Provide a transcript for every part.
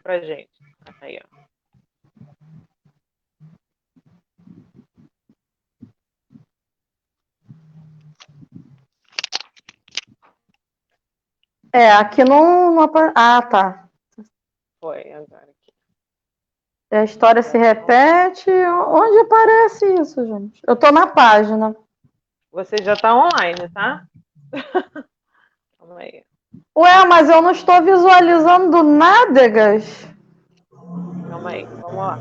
pra gente. Aí, ó. Aqui não ah, tá. Foi, agora aqui. A história se repete. Onde aparece isso, gente? Eu tô na página. Você já tá online, tá? Calma aí. Ué, mas eu não estou visualizando nádegas. Calma aí, vamos lá.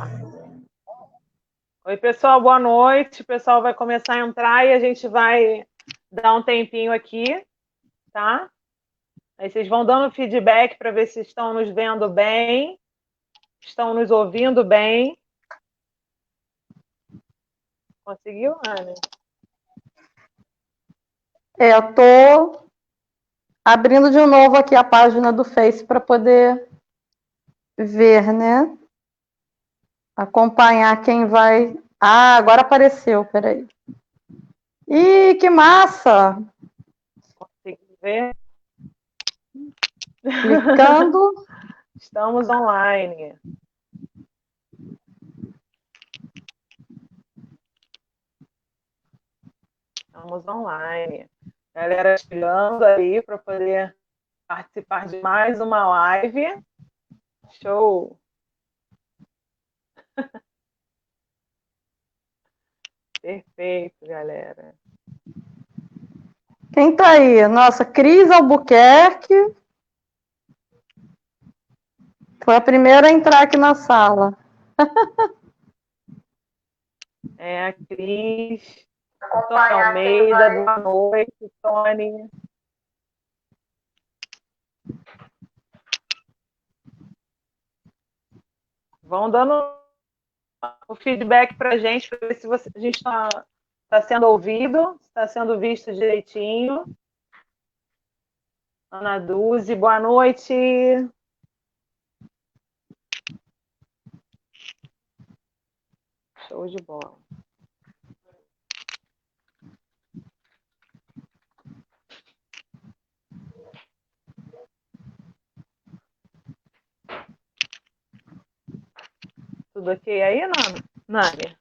Oi, pessoal, boa noite. O pessoal vai começar a entrar e a gente vai dar um tempinho aqui, tá? Aí vocês vão dando feedback para ver se estão nos vendo bem, estão nos ouvindo bem. Conseguiu, Ana? Eu tô abrindo de novo aqui a página do Face para poder ver, né? Acompanhar quem vai. Ah, agora apareceu, peraí. Ih, que massa! Conseguiu ver? Clicando. Estamos online. Estamos online. Galera chegando aí para poder participar de mais uma live. Show! Perfeito, galera. Quem tá aí? Nossa, Cris Albuquerque. Foi a primeira a entrar aqui na sala. É a Cris. Tony Almeida, boa noite, Tony. Vão dando o feedback para a gente, para ver se a gente está sendo ouvido, está sendo visto direitinho. Ana Duzi, boa noite. Show de bola. Tudo ok aí, Nani?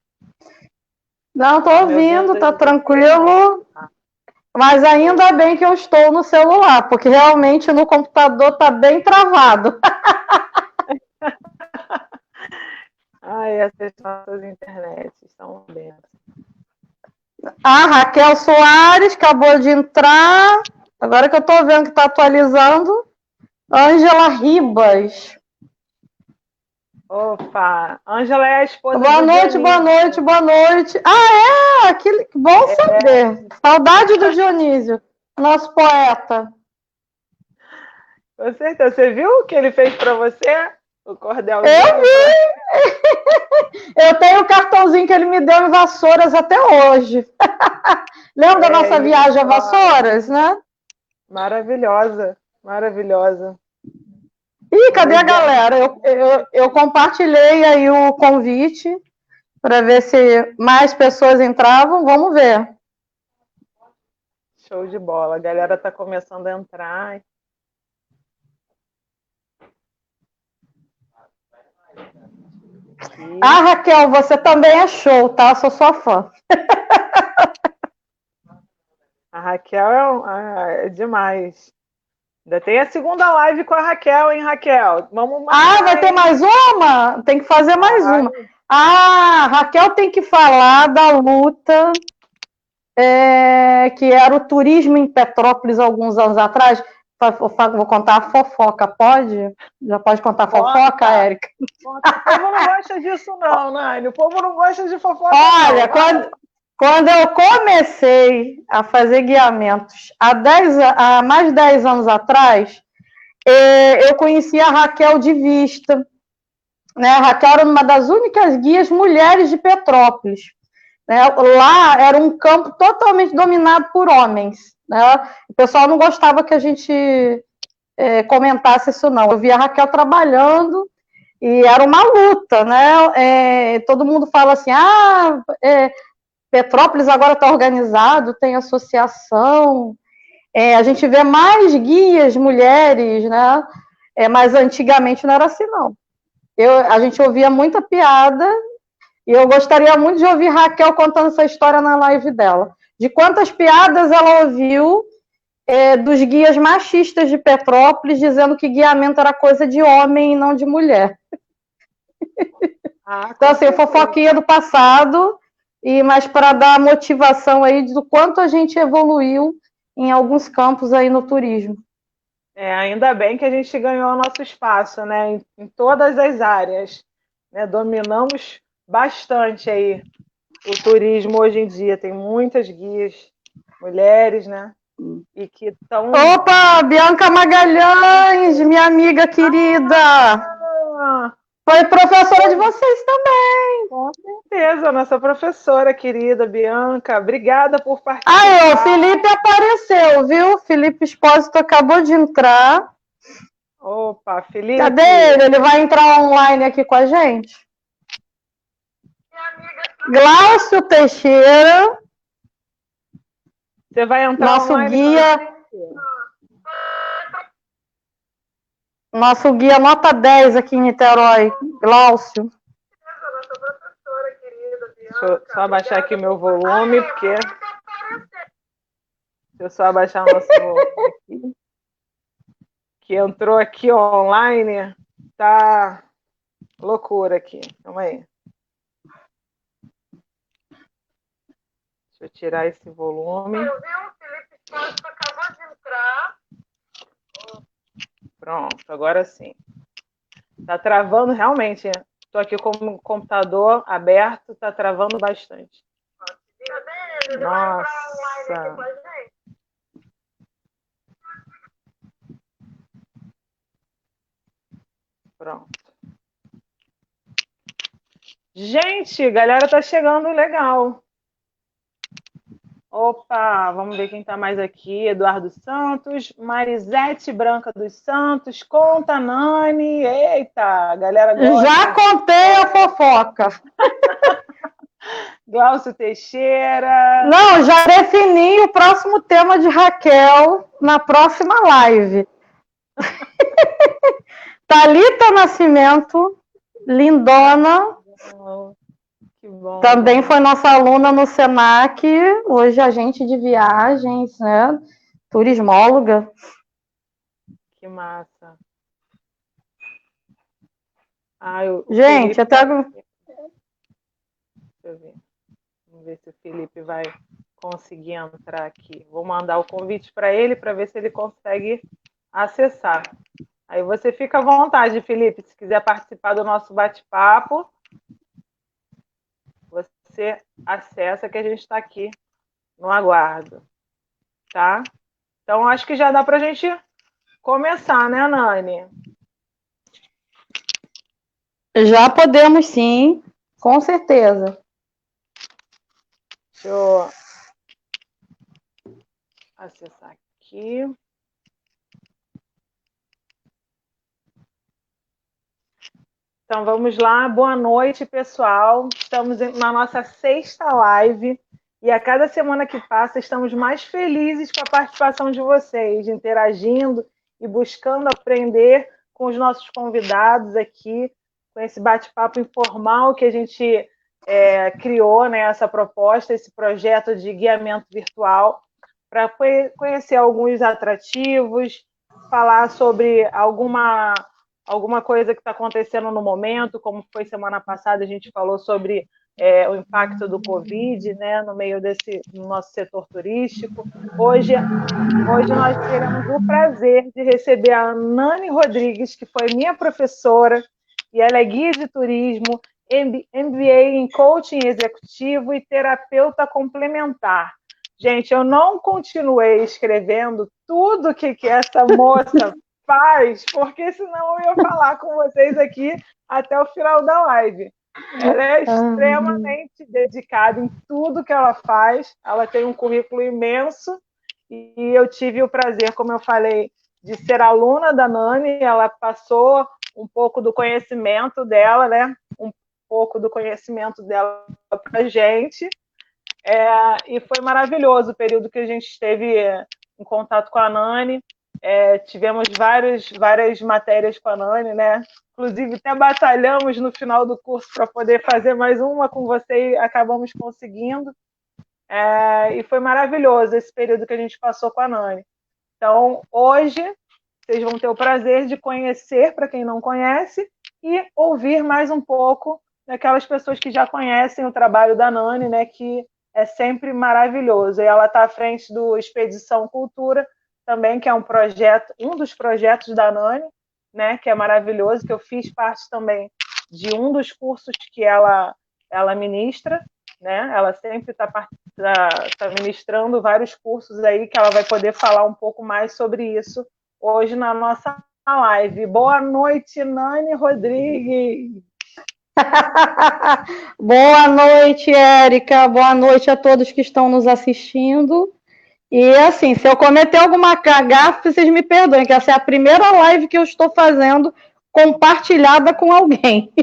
Não, tô ouvindo, tá tranquilo. Mas ainda bem que eu estou no celular, porque realmente no computador tá bem travado. Ai, essas nossas internets estão dentro. A Raquel Soares acabou de entrar. Agora que eu tô vendo que tá atualizando. Ângela Ribas. Opa! Ângela é a esposa boa do noite, Dionísio. boa noite, boa noite. Ah, que bom saber. Saudade do Dionísio, nosso poeta. Com certeza. Você viu o que ele fez para você? O cordelzinho? Eu vi! Eu tenho o cartãozinho que ele me deu em Vassouras até hoje. Lembra da nossa viagem a Vassouras, né? Maravilhosa, maravilhosa. Ih, cadê a galera? Eu compartilhei aí o convite para ver se mais pessoas entravam. Vamos ver. Show de bola. A galera está começando a entrar. Ah, Raquel, você também é show, tá? Sou sua fã. A Raquel é demais. Ainda tem a segunda live com a Raquel, hein, Raquel? Vamos marcar, vai ter mais uma? Tem que fazer mais uma. Ah, Raquel tem que falar da luta que era o turismo em Petrópolis alguns anos atrás. Vou contar a fofoca, pode? Já pode contar a fofoca, Érica? O povo não gosta disso não, Nani. O povo não gosta de fofoca. Olha, quando eu comecei a fazer guiamentos há mais de 10 anos atrás, eu conheci a Raquel de vista. Né? A Raquel era uma das únicas guias mulheres de Petrópolis. Né? Lá era um campo totalmente dominado por homens. Né? O pessoal não gostava que a gente comentasse isso, não. Eu via a Raquel trabalhando e era uma luta. Né? Todo mundo fala assim, Petrópolis agora está organizado, tem associação, a gente vê mais guias mulheres, né? Mas antigamente não era assim, não. A gente ouvia muita piada, e eu gostaria muito de ouvir Raquel contando essa história na live dela. De quantas piadas ela ouviu dos guias machistas de Petrópolis, dizendo que guiamento era coisa de homem e não de mulher. Então, assim, fofoquinha do passado, mas para dar motivação aí do quanto a gente evoluiu em alguns campos aí no turismo. Ainda bem que a gente ganhou o nosso espaço, né? Em todas as áreas. Né? Dominamos bastante aí o turismo hoje em dia. Tem muitas guias, mulheres, né? E que estão. Opa, Bianca Magalhães, minha amiga querida! Foi professora de vocês também. Com certeza, nossa professora querida Bianca. Obrigada por participar. O Felipe apareceu, viu? Felipe Espósito acabou de entrar. Opa, Felipe. Cadê ele? Ele vai entrar online aqui com a gente? Glaucio Teixeira. Você vai entrar nosso online guia. Nosso guia nota 10 aqui em Niterói, Glaucio. Deixa eu só abaixar aqui o meu volume, porque... Deixa eu só abaixar o nosso volume aqui. Que entrou aqui online, tá loucura aqui. Calma aí. Deixa eu tirar esse volume. Eu vi o Felipe Costa acabou de entrar. Pronto, agora sim. Tá travando realmente. Estou aqui com o computador aberto, tá travando bastante. Nossa. Pronto. Gente, a galera tá chegando legal. Opa, vamos ver quem tá mais aqui. Eduardo Santos, Marisete Branca dos Santos, Conta Nani. Eita, a galera gosta. Já contei a fofoca. Glaucio Teixeira. Não, já defini o próximo tema de Raquel na próxima live. Thalita Nascimento, lindona. Que bom. Também foi nossa aluna no Senac, hoje agente de viagens, né? Turismóloga. Que massa. Gente, até... Deixa eu ver. Vamos ver se o Felipe vai conseguir entrar aqui. Vou mandar o convite para ele para ver se ele consegue acessar. Aí você fica à vontade, Felipe, se quiser participar do nosso bate-papo, você acessa que a gente está aqui no aguardo, tá? Então, acho que já dá para a gente começar, né, Nani? Já podemos, sim, com certeza. Deixa eu acessar aqui. Então, vamos lá. Boa noite, pessoal. Estamos na nossa 6ª live e a cada semana que passa estamos mais felizes com a participação de vocês, interagindo e buscando aprender com os nossos convidados aqui, com esse bate-papo informal que a gente criou, né, essa proposta, esse projeto de guiamento virtual, para conhecer alguns atrativos, falar sobre alguma coisa que está acontecendo no momento, como foi semana passada, a gente falou sobre o impacto do Covid, né, no meio no nosso setor turístico. Hoje nós teremos o prazer de receber a Nani Rodrigues, que foi minha professora, e ela é guia de turismo, MBA em coaching executivo e terapeuta complementar. Gente, eu não continuei escrevendo tudo que essa moça faz, porque senão eu ia falar com vocês aqui até o final da live. Ela é extremamente dedicada em tudo que ela faz, ela tem um currículo imenso, e eu tive o prazer, como eu falei, de ser aluna da Nani. Ela passou um pouco do conhecimento dela, né? Um pouco do conhecimento dela para a gente, e foi maravilhoso o período que a gente esteve em contato com a Nani. tivemos várias matérias com a Nani, né? Inclusive, até batalhamos no final do curso para poder fazer mais uma com você e acabamos conseguindo. E foi maravilhoso esse período que a gente passou com a Nani. Então, hoje, vocês vão ter o prazer de conhecer, para quem não conhece, e ouvir mais um pouco daquelas pessoas que já conhecem o trabalho da Nani, né, que é sempre maravilhoso. E ela está à frente do Expedição Cultura, também, que é um dos projetos da Nani, né, que é maravilhoso, que eu fiz parte também de um dos cursos que ela ministra, né? Ela sempre está ministrando vários cursos aí que ela vai poder falar um pouco mais sobre isso hoje na nossa live. Boa noite, Nani Rodrigues. Boa noite, Érica. Boa noite a todos que estão nos assistindo. E assim, se eu cometer alguma gafe, vocês me perdoem, que essa é a primeira live que eu estou fazendo compartilhada com alguém.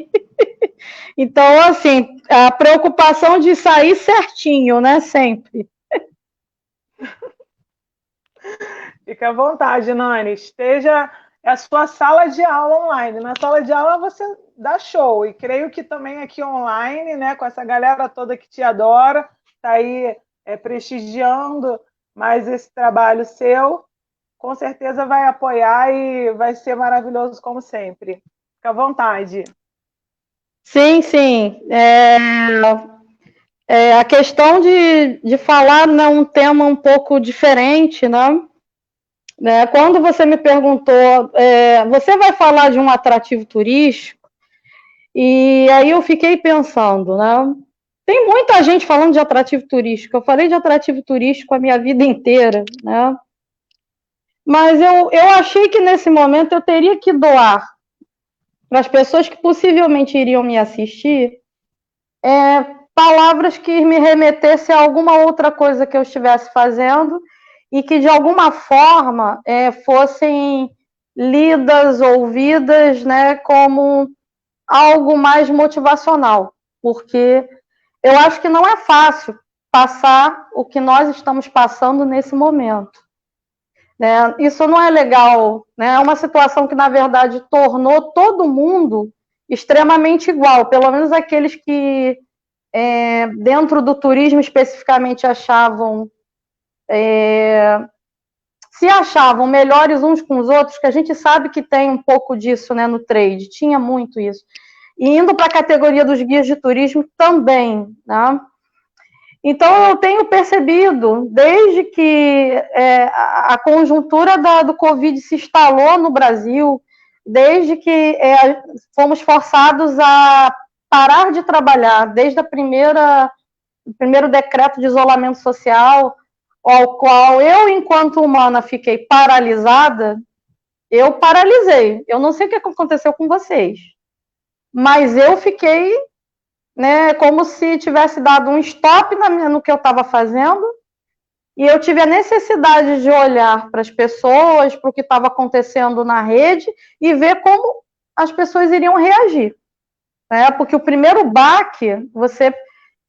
Então, assim, a preocupação de sair certinho, né, sempre. Fica à vontade, Nani. É a sua sala de aula online. Na sala de aula você dá show. E creio que também aqui online, né, com essa galera toda que te adora, está aí prestigiando mais esse trabalho seu, com certeza vai apoiar e vai ser maravilhoso como sempre. Fica à vontade. Sim, sim. A questão de falar um tema um pouco diferente, né? Quando você me perguntou, você vai falar de um atrativo turístico? E aí eu fiquei pensando, né? Tem muita gente falando de atrativo turístico. Eu falei de atrativo turístico a minha vida inteira, né? Mas eu achei que nesse momento eu teria que doar para as pessoas que possivelmente iriam me assistir palavras que me remetessem a alguma outra coisa que eu estivesse fazendo e que de alguma forma fossem lidas, ouvidas, né, como algo mais motivacional, porque eu acho que não é fácil passar o que nós estamos passando nesse momento. Né? Isso não é legal, né? É uma situação que, na verdade, tornou todo mundo extremamente igual, pelo menos aqueles que, dentro do turismo especificamente, se achavam melhores uns com os outros, que a gente sabe que tem um pouco disso, né, no trade, tinha muito isso. E indo para a categoria dos guias de turismo também, né? Então, eu tenho percebido, desde que a conjuntura do Covid se instalou no Brasil, desde que fomos forçados a parar de trabalhar, desde o primeiro decreto de isolamento social, ao qual eu, enquanto humana, fiquei paralisada, eu paralisei. Eu não sei o que aconteceu com vocês, mas eu fiquei, né, como se tivesse dado um stop no que eu estava fazendo, e eu tive a necessidade de olhar para as pessoas, para o que estava acontecendo na rede, e ver como as pessoas iriam reagir. Né? Porque o primeiro baque, você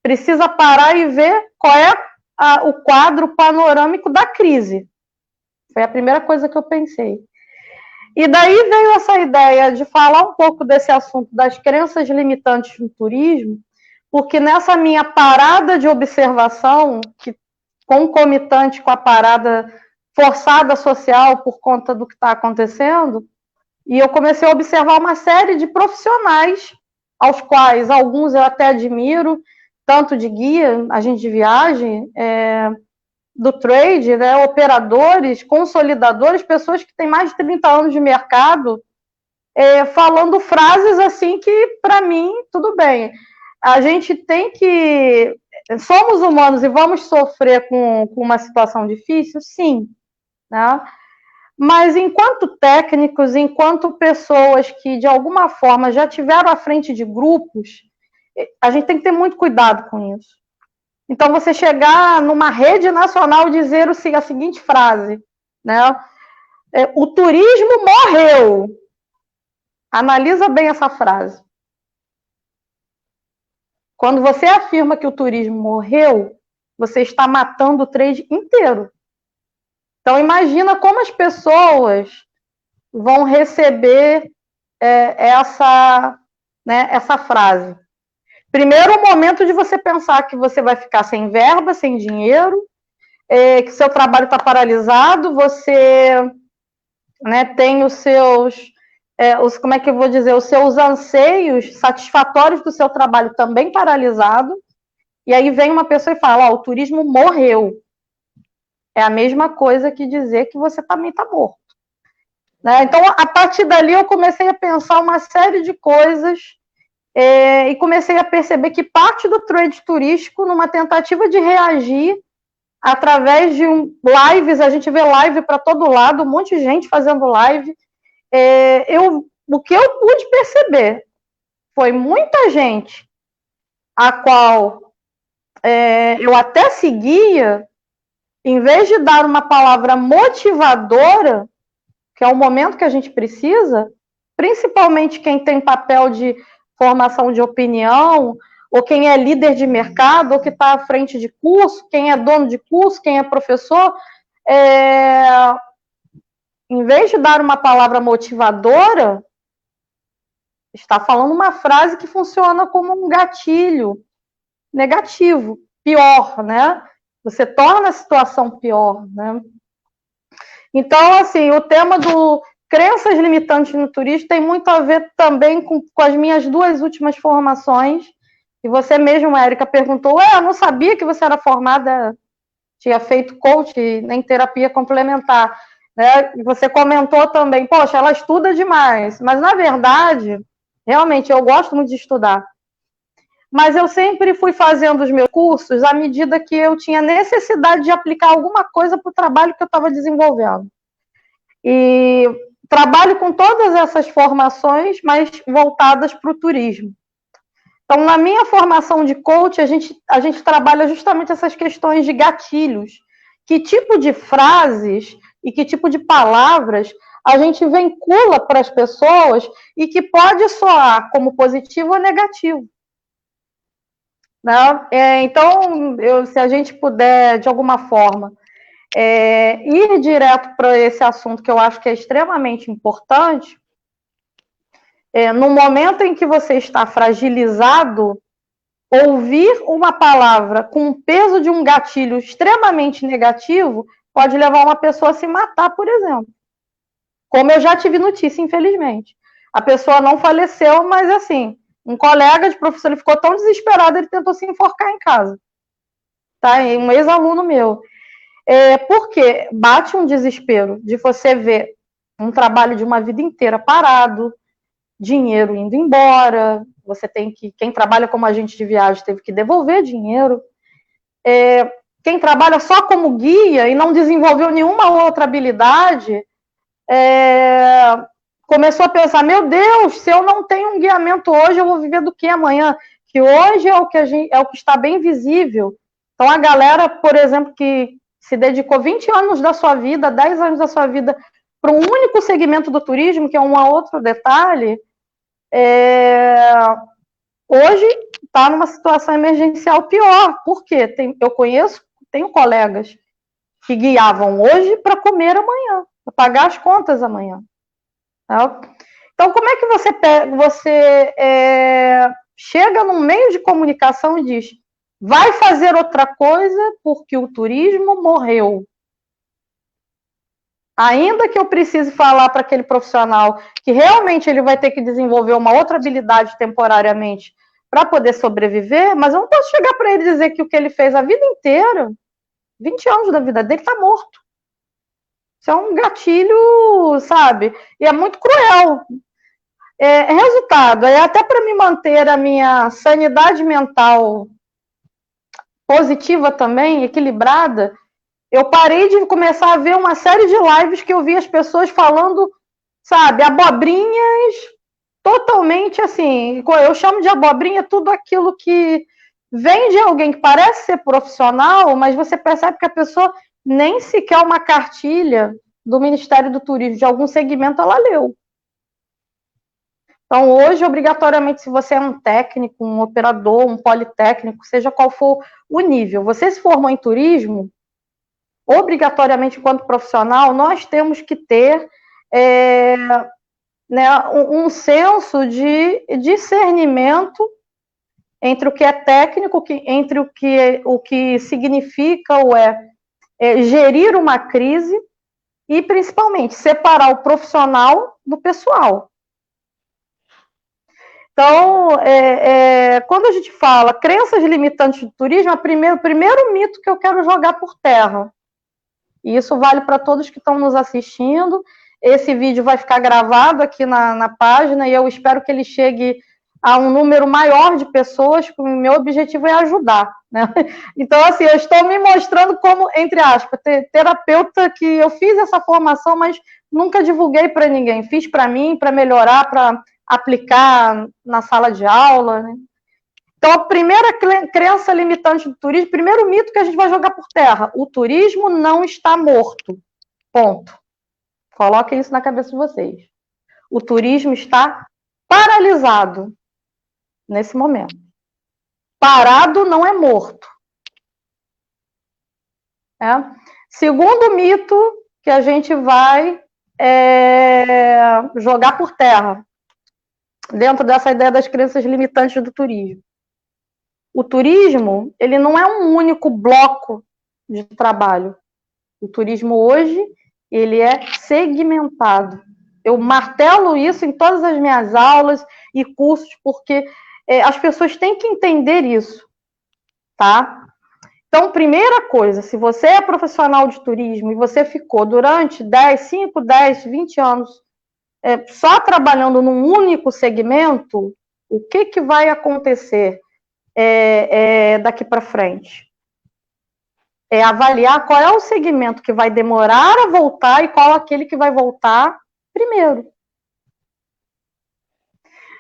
precisa parar e ver qual é o quadro panorâmico da crise. Foi a primeira coisa que eu pensei. E daí veio essa ideia de falar um pouco desse assunto das crenças limitantes no turismo, porque nessa minha parada de observação, que concomitante com a parada forçada social por conta do que está acontecendo, e eu comecei a observar uma série de profissionais, aos quais alguns eu até admiro, tanto de guia, agente de viagem, do trade, né, operadores, consolidadores, pessoas que têm mais de 30 anos de mercado, falando frases assim que, para mim, tudo bem. A gente tem que... Somos humanos e vamos sofrer com uma situação difícil? Sim. Né? Mas enquanto técnicos, enquanto pessoas que, de alguma forma, já tiveram à frente de grupos, a gente tem que ter muito cuidado com isso. Então, você chegar numa rede nacional e dizer a seguinte frase, né? O turismo morreu. Analisa bem essa frase. Quando você afirma que o turismo morreu, você está matando o trade inteiro. Então, imagina como as pessoas vão receber essa frase. Primeiro, o momento de você pensar que você vai ficar sem verba, sem dinheiro, que seu trabalho está paralisado, você, né, tem os seus, como é que eu vou dizer, os seus anseios satisfatórios do seu trabalho também paralisado, e aí vem uma pessoa e fala, o turismo morreu. É a mesma coisa que dizer que você também está morto. Né? Então, a partir dali, eu comecei a pensar uma série de coisas e comecei a perceber que parte do trade turístico, numa tentativa de reagir através de lives, a gente vê live para todo lado, um monte de gente fazendo live. O que eu pude perceber foi muita gente a qual eu até seguia, em vez de dar uma palavra motivadora, que é o momento que a gente precisa, principalmente quem tem papel de formação de opinião, ou quem é líder de mercado, ou que está à frente de curso, quem é dono de curso, quem é professor, em vez de dar uma palavra motivadora, está falando uma frase que funciona como um gatilho negativo, pior, né? Você torna a situação pior, né? Então, assim, o tema do crenças limitantes no turismo tem muito a ver também com as minhas duas últimas formações. E você mesmo, Érica, perguntou, eu não sabia que você era formada, tinha feito coach nem terapia complementar. Né? E você comentou também, poxa, ela estuda demais. Mas, na verdade, realmente, eu gosto muito de estudar. Mas eu sempre fui fazendo os meus cursos à medida que eu tinha necessidade de aplicar alguma coisa para o trabalho que eu estava desenvolvendo. E trabalho com todas essas formações, mas voltadas para o turismo. Então, na minha formação de coach, a gente trabalha justamente essas questões de gatilhos. Que tipo de frases e que tipo de palavras a gente vincula para as pessoas e que pode soar como positivo ou negativo. Né? Então, se a gente puder, de alguma forma, ir direto para esse assunto que eu acho que é extremamente importante, no momento em que você está fragilizado, ouvir uma palavra com o peso de um gatilho extremamente negativo pode levar uma pessoa a se matar, por exemplo. Como eu já tive notícia, infelizmente. A pessoa não faleceu, mas assim, um colega de professor ele ficou tão desesperado, ele tentou se enforcar em casa. Tá? Um ex-aluno meu. Porque bate um desespero de você ver um trabalho de uma vida inteira parado, dinheiro indo embora, você tem que, quem trabalha como agente de viagem teve que devolver dinheiro, quem trabalha só como guia e não desenvolveu nenhuma outra habilidade, começou a pensar, meu Deus, se eu não tenho um guiamento hoje, eu vou viver do que amanhã? Que hoje é o que está bem visível. Então a galera, por exemplo, que se dedicou 20 anos da sua vida, 10 anos da sua vida para um único segmento do turismo, que é um outro detalhe, hoje está numa situação emergencial pior. Por quê? Tenho colegas que guiavam hoje para comer amanhã, para pagar as contas amanhã. Tá? Então, como é que você chega num meio de comunicação e diz, vai fazer outra coisa porque o turismo morreu? Ainda que eu precise falar para aquele profissional que realmente ele vai ter que desenvolver uma outra habilidade temporariamente para poder sobreviver, mas eu não posso chegar para ele e dizer que o que ele fez a vida inteira, 20 anos da vida dele, está morto. Isso é um gatilho, sabe? E é muito cruel. Resultado, até para me manter a minha sanidade mental positiva também, equilibrada, eu parei de começar a ver uma série de lives que eu vi as pessoas falando, sabe, abobrinhas totalmente assim. Eu chamo de abobrinha tudo aquilo que vem de alguém que parece ser profissional, mas você percebe que a pessoa nem sequer uma cartilha do Ministério do Turismo de algum segmento ela leu. Então, hoje, obrigatoriamente, se você é um técnico, um operador, um politécnico, seja qual for o nível, você se formou em turismo, obrigatoriamente, enquanto profissional, nós temos que ter um senso de discernimento entre o que é técnico, entre o que significa gerir uma crise e, principalmente, separar o profissional do pessoal. Então, quando a gente fala crenças limitantes do turismo, o primeiro mito que eu quero jogar por terra, e isso vale para todos que estão nos assistindo. Esse vídeo vai ficar gravado aqui na página e eu espero que ele chegue a um número maior de pessoas, porque o meu objetivo é ajudar, né? Então, assim, eu estou me mostrando como, entre aspas, terapeuta, que eu fiz essa formação, mas nunca divulguei para ninguém. Fiz para mim, para melhorar, para aplicar na sala de aula, né? Então, a primeira crença limitante do turismo, primeiro mito que a gente vai jogar por terra: o turismo não está morto. Ponto. Coloquem isso na cabeça de vocês. O turismo está paralisado nesse momento. Parado não é morto. Segundo mito que a gente vai jogar por terra, dentro dessa ideia das crenças limitantes do turismo. O turismo, ele não é um único bloco de trabalho. O turismo hoje, ele é segmentado. Eu martelo isso em todas as minhas aulas e cursos, porque as pessoas têm que entender isso, tá? Então, primeira coisa, se você é profissional de turismo e você ficou durante 5, 10, 20 anos só trabalhando num único segmento, o que vai acontecer daqui para frente? Avaliar qual é o segmento que vai demorar a voltar e qual aquele que vai voltar primeiro.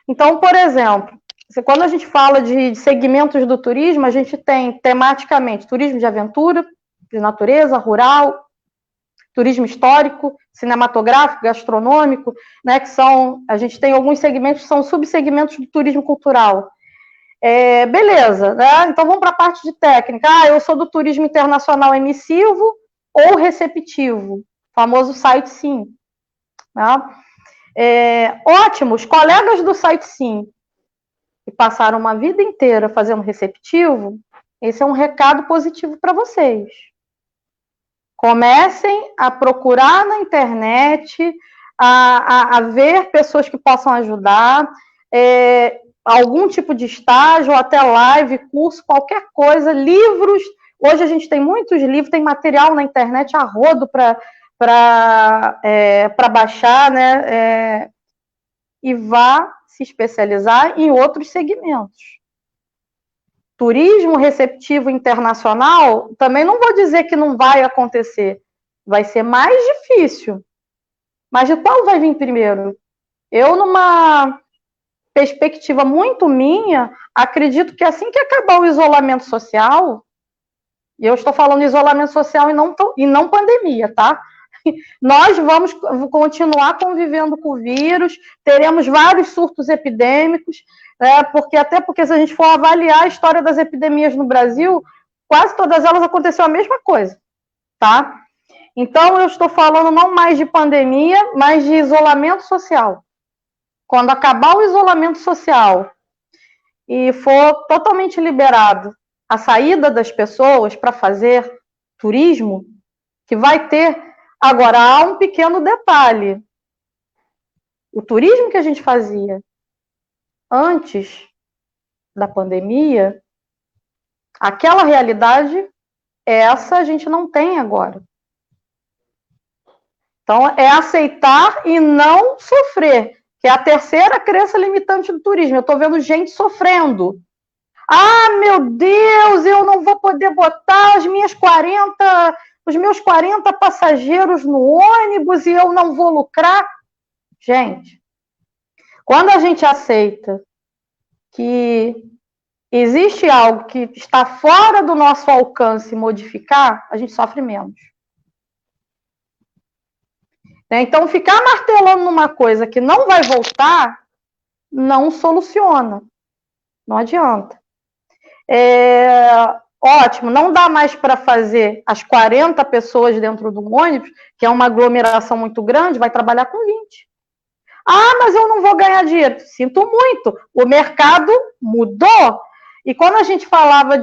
Então, por exemplo, quando a gente fala de segmentos do turismo, a gente tem tematicamente turismo de aventura, de natureza, rural, turismo histórico, cinematográfico, gastronômico, né, a gente tem alguns segmentos que são subsegmentos do turismo cultural. Beleza, né? Então vamos para a parte de técnica. Eu sou do turismo internacional emissivo ou receptivo, famoso sightseeing. Né? Ótimo, os colegas do sightseeing que passaram uma vida inteira fazendo receptivo, esse é um recado positivo para vocês. Comecem a procurar na internet, a ver pessoas que possam ajudar, algum tipo de estágio, até live, curso, qualquer coisa, livros. Hoje a gente tem muitos livros, tem material na internet a rodo para baixar, né? E vá se especializar em outros segmentos. Turismo receptivo internacional, também não vou dizer que não vai acontecer. Vai ser mais difícil. Mas de qual vai vir primeiro? Eu, numa perspectiva muito minha, acredito que assim que acabar o isolamento social, e eu estou falando isolamento social e não pandemia, tá? Nós vamos continuar convivendo com o vírus, teremos vários surtos epidêmicos, até porque se a gente for avaliar a história das epidemias no Brasil, quase todas elas aconteceu a mesma coisa, tá? Então, eu estou falando não mais de pandemia, mas de isolamento social. Quando acabar o isolamento social e for totalmente liberado a saída das pessoas para fazer turismo, que vai ter... Agora, há um pequeno detalhe. O turismo que a gente fazia antes da pandemia, aquela realidade, essa a gente não tem agora. Então, é aceitar e não sofrer, que é a terceira crença limitante do turismo. Eu estou vendo gente sofrendo. Meu Deus, eu não vou poder botar os meus 40 passageiros no ônibus e eu não vou lucrar. Gente, quando a gente aceita que existe algo que está fora do nosso alcance modificar, a gente sofre menos. Então, ficar martelando numa coisa que não vai voltar, não soluciona. Não adianta. Ótimo, não dá mais para fazer as 40 pessoas dentro do ônibus, que é uma aglomeração muito grande, vai trabalhar com 20. Ah, mas eu não vou ganhar dinheiro. Sinto muito, o mercado mudou. E quando a gente falava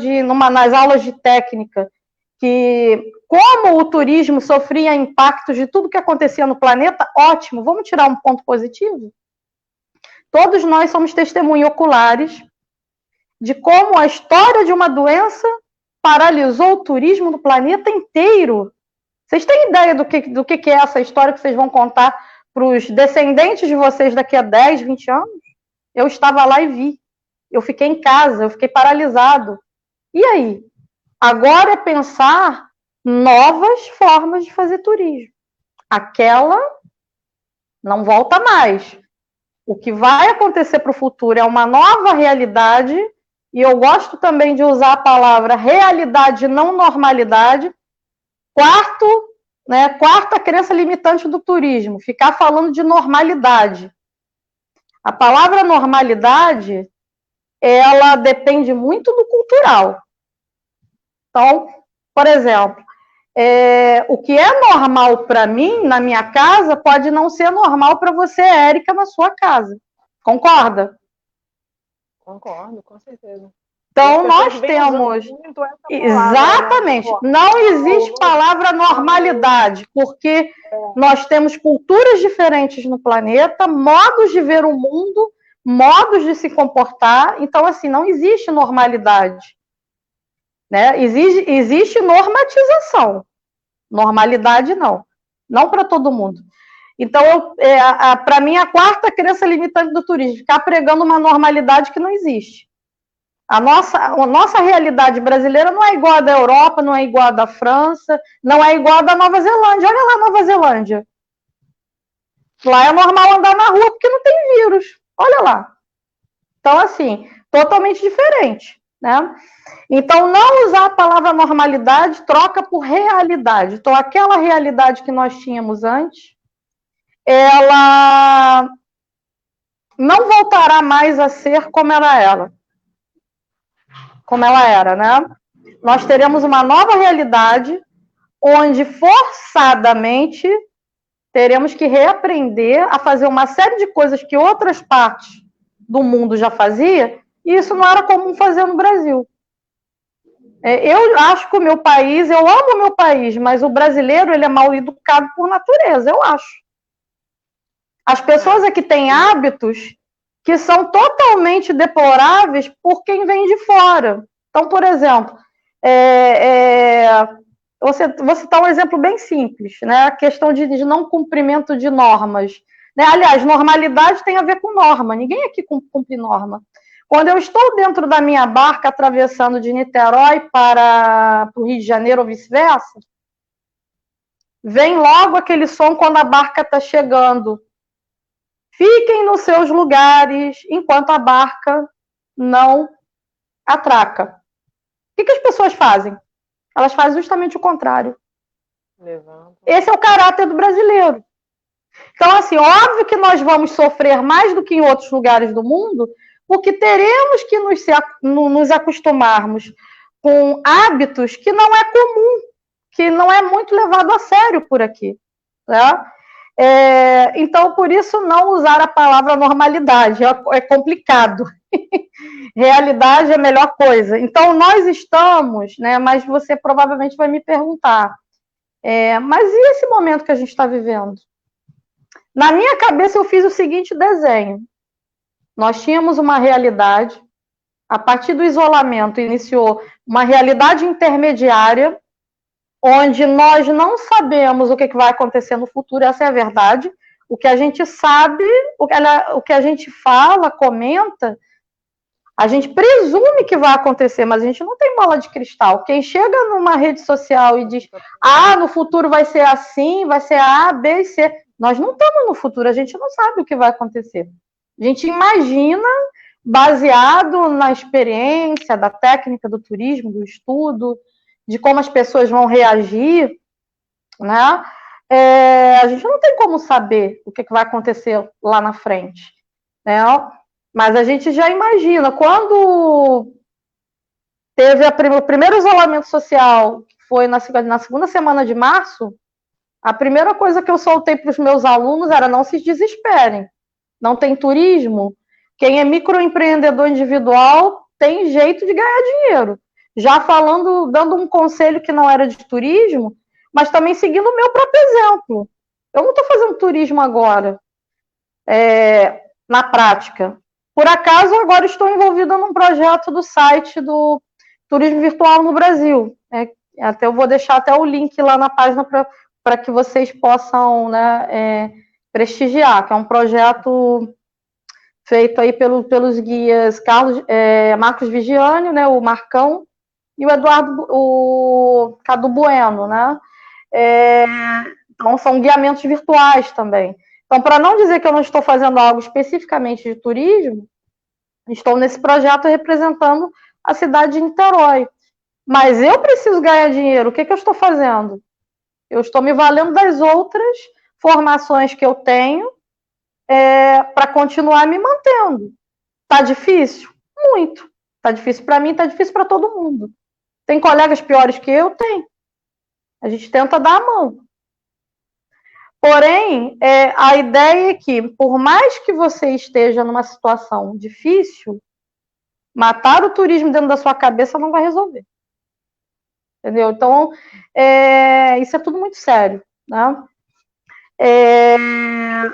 nas aulas de técnica, que como o turismo sofria impactos de tudo que acontecia no planeta, ótimo, vamos tirar um ponto positivo? Todos nós somos testemunhas oculares de como a história de uma doença paralisou o turismo no planeta inteiro. Vocês têm ideia do que é essa história que vocês vão contar para os descendentes de vocês daqui a 10, 20 anos? Eu estava lá e vi. Eu fiquei em casa, eu fiquei paralisado. E aí? Agora é pensar novas formas de fazer turismo. Aquela não volta mais. O que vai acontecer para o futuro é uma nova realidade, e eu gosto também de usar a palavra realidade, não normalidade. Quarta crença limitante do turismo, ficar falando de normalidade. A palavra normalidade, ela depende muito do cultural. Então, por exemplo, o que é normal para mim, na minha casa, pode não ser normal para você, Érica, na sua casa. Concorda? Concordo, com certeza. Então, nós temos... Exatamente. Não existe palavra normalidade, porque nós temos culturas diferentes no planeta, modos de ver o mundo, modos de se comportar. Então, assim, não existe normalidade. Né? Existe normatização. Normalidade, não. Não para todo mundo. Então, para mim, a quarta crença limitante do turismo, ficar pregando uma normalidade que não existe. A nossa realidade brasileira não é igual à da Europa, não é igual à da França, não é igual à da Nova Zelândia. Olha lá, Nova Zelândia. Lá é normal andar na rua porque não tem vírus. Olha lá. Então, assim, totalmente diferente. Né? Então, não usar a palavra normalidade, troca por realidade. Então, aquela realidade que nós tínhamos antes, ela não voltará mais a ser como ela era, né? Nós teremos uma nova realidade, onde forçadamente teremos que reaprender a fazer uma série de coisas que outras partes do mundo já faziam, e isso não era comum fazer no Brasil. Eu acho que o meu país, eu amo o meu país, mas o brasileiro, ele é mal educado por natureza, eu acho. As pessoas aqui têm hábitos que são totalmente deploráveis por quem vem de fora. Então, por exemplo, vou citar um exemplo bem simples, né? A questão de não cumprimento de normas. Né? Aliás, normalidade tem a ver com norma, ninguém aqui cumpre norma. Quando eu estou dentro da minha barca, atravessando de Niterói para o Rio de Janeiro ou vice-versa, vem logo aquele som quando a barca está chegando. Fiquem nos seus lugares enquanto a barca não atraca. O que as pessoas fazem? Elas fazem justamente o contrário. Esse é o caráter do brasileiro. Então, assim, óbvio que nós vamos sofrer mais do que em outros lugares do mundo, porque teremos que nos acostumarmos com hábitos que não é comum, que não é muito levado a sério por aqui. Né? Então, por isso, não usar a palavra normalidade, é complicado. Realidade é a melhor coisa. Então, nós estamos, né, mas você provavelmente vai me perguntar, mas e esse momento que a gente está vivendo? Na minha cabeça, eu fiz o seguinte desenho. Nós tínhamos uma realidade, a partir do isolamento, iniciou uma realidade intermediária, onde nós não sabemos o que vai acontecer no futuro, essa é a verdade. O que a gente sabe, o que a gente fala, comenta, a gente presume que vai acontecer, mas a gente não tem bola de cristal. Quem chega numa rede social e diz, no futuro vai ser assim, vai ser A, B e C. Nós não estamos no futuro, a gente não sabe o que vai acontecer. A gente imagina, baseado na experiência, da técnica do turismo, do estudo, de como as pessoas vão reagir, né? A gente não tem como saber o que vai acontecer lá na frente, né? Mas a gente já imagina, quando teve o primeiro isolamento social, que foi na segunda semana de março, a primeira coisa que eu soltei para os meus alunos era: não se desesperem, não tem turismo. Quem é microempreendedor individual tem jeito de ganhar dinheiro. Já falando, dando um conselho que não era de turismo, mas também seguindo o meu próprio exemplo. Eu não estou fazendo turismo agora, na prática. Por acaso, agora estou envolvida num projeto do site do Turismo Virtual no Brasil. Até eu vou deixar até o link lá na página para que vocês possam, né, prestigiar, que é um projeto feito aí pelos guias Marcos Vigiani, né, o Marcão, e o Cadu Bueno, né? Então, são guiamentos virtuais também. Então, para não dizer que eu não estou fazendo algo especificamente de turismo, estou nesse projeto representando a cidade de Niterói. Mas eu preciso ganhar dinheiro. O que eu estou fazendo? Eu estou me valendo das outras formações que eu tenho para continuar me mantendo. Tá difícil? Muito. Tá difícil para mim, tá difícil para todo mundo. Tem colegas piores que eu? Tem. A gente tenta dar a mão. Porém, a ideia é que, por mais que você esteja numa situação difícil, matar o turismo dentro da sua cabeça não vai resolver. Entendeu? Então, isso é tudo muito sério, né?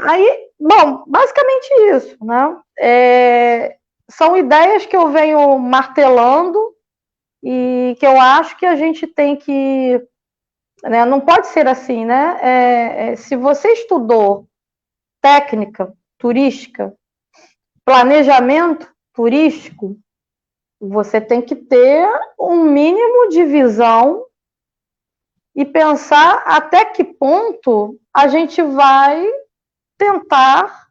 Aí, bom, basicamente isso, né? São ideias que eu venho martelando e que eu acho que a gente tem que, né, não pode ser assim, né? Se você estudou técnica turística, planejamento turístico, você tem que ter um mínimo de visão e pensar até que ponto a gente vai tentar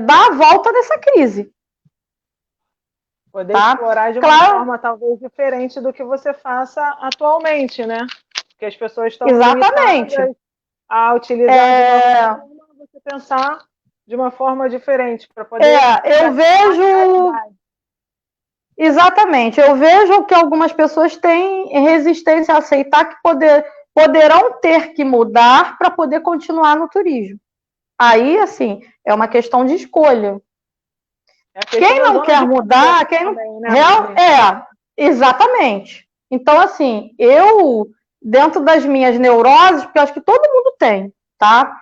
dar a volta dessa crise. Poder explorar de uma forma talvez diferente do que você faça atualmente, né? Porque as pessoas estão exatamente a utilizar de uma forma, você pensar de uma forma diferente para poder. Eu vejo. Exatamente, eu vejo que algumas pessoas têm resistência a aceitar que poderão ter que mudar para poder continuar no turismo. Aí, assim, é uma questão de escolha. Quem não quer mudar, quem não... Também, né? Exatamente. Então, assim, eu, dentro das minhas neuroses, porque eu acho que todo mundo tem, tá?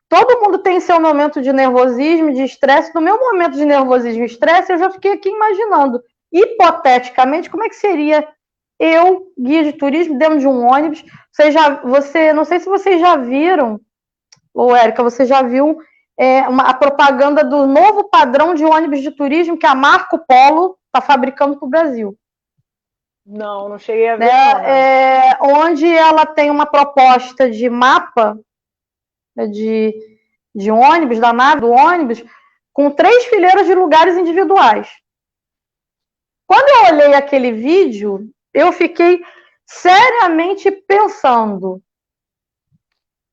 Todo mundo tem seu momento de nervosismo, de estresse. No meu momento de nervosismo e estresse, eu já fiquei aqui imaginando, hipoteticamente, como é que seria eu, guia de turismo, dentro de um ônibus. Não sei se vocês já viram, ou Érica, você já viu a propaganda do novo padrão de ônibus de turismo que a Marco Polo está fabricando para o Brasil. Não cheguei a ver. Onde ela tem uma proposta de mapa, né, de ônibus, da nave do ônibus, com 3 fileiras de lugares individuais. Quando eu olhei aquele vídeo, eu fiquei seriamente pensando: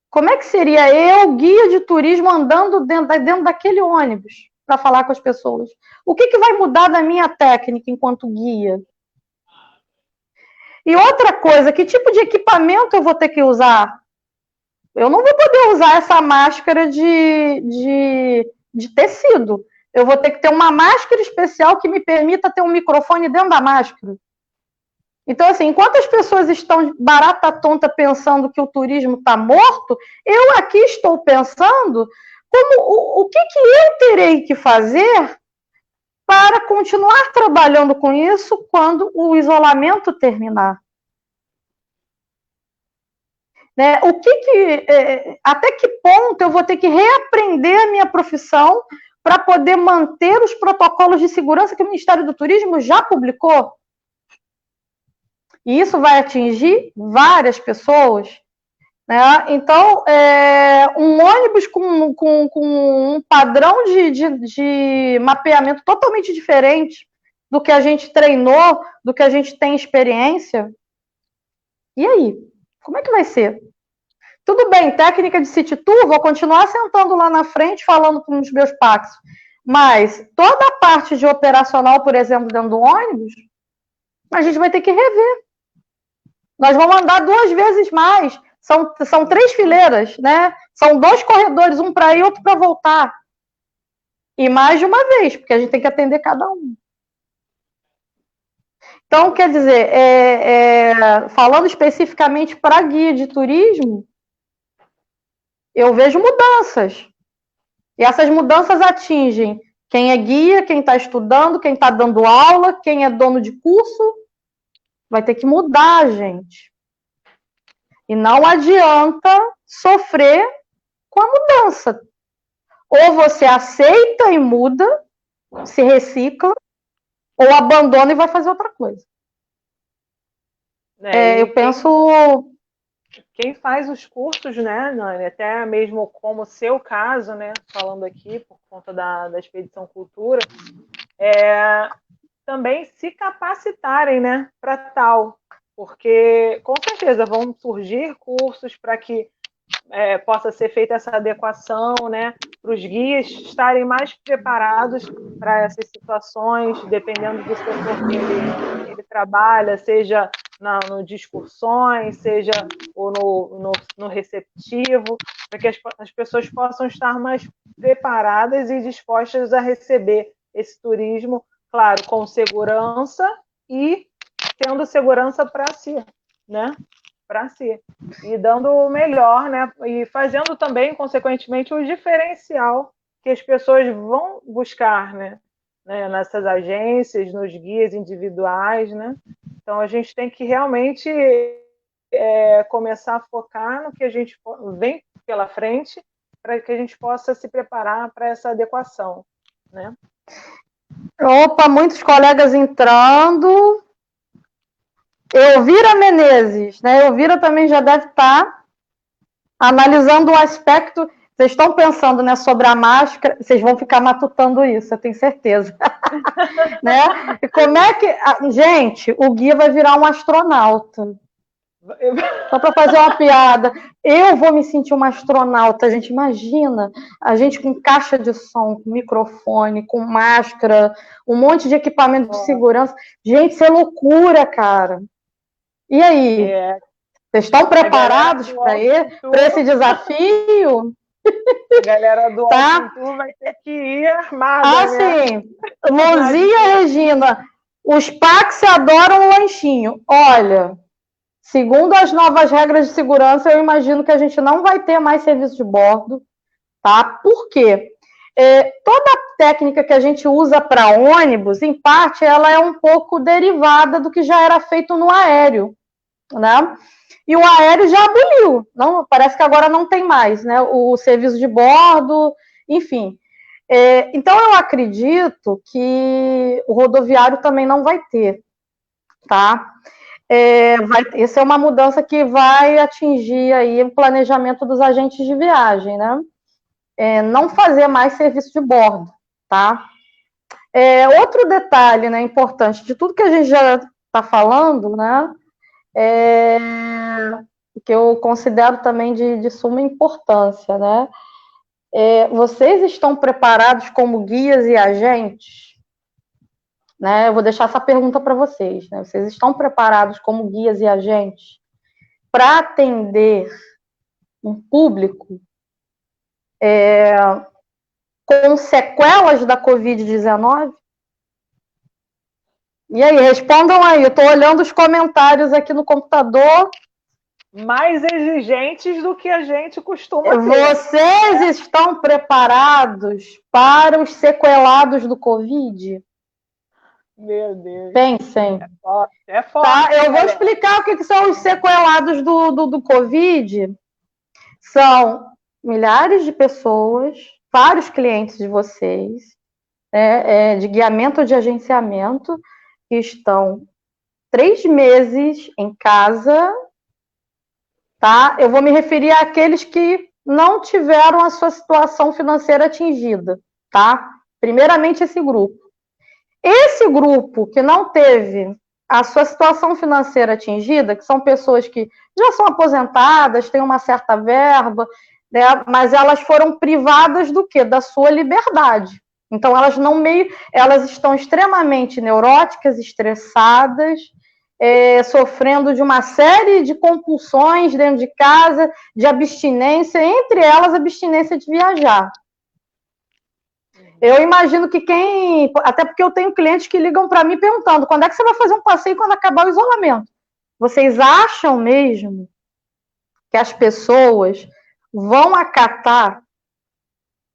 como é que seria eu, guia de turismo, andando dentro daquele ônibus para falar com as pessoas? O que vai mudar da minha técnica enquanto guia? E outra coisa, que tipo de equipamento eu vou ter que usar? Eu não vou poder usar essa máscara de tecido. Eu vou ter que ter uma máscara especial que me permita ter um microfone dentro da máscara. Então, assim, enquanto as pessoas estão barata tonta pensando que o turismo está morto, eu aqui estou pensando o que eu terei que fazer para continuar trabalhando com isso quando o isolamento terminar. Né? Até que ponto eu vou ter que reaprender a minha profissão para poder manter os protocolos de segurança que o Ministério do Turismo já publicou? E isso vai atingir várias pessoas. Né? Então, um ônibus com um padrão de mapeamento totalmente diferente do que a gente treinou, do que a gente tem experiência. E aí? Como é que vai ser? Tudo bem, técnica de city tour, vou continuar sentando lá na frente falando com os meus pactos. Mas toda a parte de operacional, por exemplo, dentro do ônibus, a gente vai ter que rever. Nós vamos andar 2 vezes mais. São 3 fileiras, né? São 2 corredores, um para ir e outro para voltar. E mais de uma vez, porque a gente tem que atender cada um. Então, quer dizer, falando especificamente para guia de turismo, eu vejo mudanças. E essas mudanças atingem quem é guia, quem está estudando, quem está dando aula, quem é dono de curso. Vai ter que mudar, gente. E não adianta sofrer com a mudança. Ou você aceita e muda, se recicla, ou abandona e vai fazer outra coisa. Eu penso... Quem faz os cursos, né, Nani, até mesmo como o seu caso, né, falando aqui por conta da Expedição Cultura, também se capacitarem, né, para tal, porque com certeza vão surgir cursos para que possa ser feita essa adequação, né, para os guias estarem mais preparados para essas situações, dependendo do setor que ele trabalha, seja no de excursões, seja ou no receptivo, para que as pessoas possam estar mais preparadas e dispostas a receber esse turismo, claro, com segurança e tendo segurança para si, né? Para si. E dando o melhor, né? E fazendo também, consequentemente, o diferencial que as pessoas vão buscar, né? Nessas agências, nos guias individuais, né? Então, a gente tem que realmente começar a focar no que a gente vem pela frente para que a gente possa se preparar para essa adequação, né? Opa, muitos colegas entrando. Elvira Menezes, né? Elvira também já deve estar analisando o aspecto. Vocês estão pensando, né, sobre a máscara, vocês vão ficar matutando isso, eu tenho certeza. Né? E como é que... Gente, o guia vai virar um astronauta. Só para fazer uma piada. Eu vou me sentir uma astronauta, gente. Imagina a gente com caixa de som, com microfone, com máscara, um monte de equipamento de segurança. Gente, isso é loucura, cara. E aí? Vocês estão preparados para esse desafio? A galera do Alto vai ter que ir armada. Sim. Mãozinha, Regina. Os PAX adoram o lanchinho. Olha, segundo as novas regras de segurança, eu imagino que a gente não vai ter mais serviço de bordo, tá? Por quê? Toda a técnica que a gente usa para ônibus, em parte, ela é um pouco derivada do que já era feito no aéreo, né? E o aéreo já aboliu, não, parece que agora não tem mais, né? O serviço de bordo, enfim. Então, eu acredito que o rodoviário também não vai ter, tá? Essa é uma mudança que vai atingir aí o planejamento dos agentes de viagem, né? Não fazer mais serviço de bordo, tá? Outro detalhe, né, importante de tudo que a gente já está falando, né? Que eu considero também de suma importância, né? Vocês estão preparados como guias e agentes? Né? Eu vou deixar essa pergunta para vocês. Né? Vocês estão preparados como guias e agentes para atender um público com sequelas da Covid-19? E aí, respondam aí. Eu estou olhando os comentários aqui no computador. Mais exigentes do que a gente costuma ter. Vocês estão preparados para os sequelados do Covid? Meu Deus. Pensem. É forte. Tá? Eu vou explicar o que são os sequelados do Covid. São milhares de pessoas, vários clientes de vocês, de guiamento ou de agenciamento, que estão 3 meses em casa, tá? Eu vou me referir àqueles que não tiveram a sua situação financeira atingida, tá? Primeiramente, esse grupo. Esse grupo que não teve a sua situação financeira atingida, que são pessoas que já são aposentadas, têm uma certa verba, né, mas elas foram privadas do quê? Da sua liberdade. Então, elas estão extremamente neuróticas, estressadas, sofrendo de uma série de compulsões dentro de casa, de abstinência, entre elas a abstinência de viajar. Eu imagino que até porque eu tenho clientes que ligam para mim perguntando quando é que você vai fazer um passeio quando acabar o isolamento. Vocês acham mesmo que as pessoas vão acatar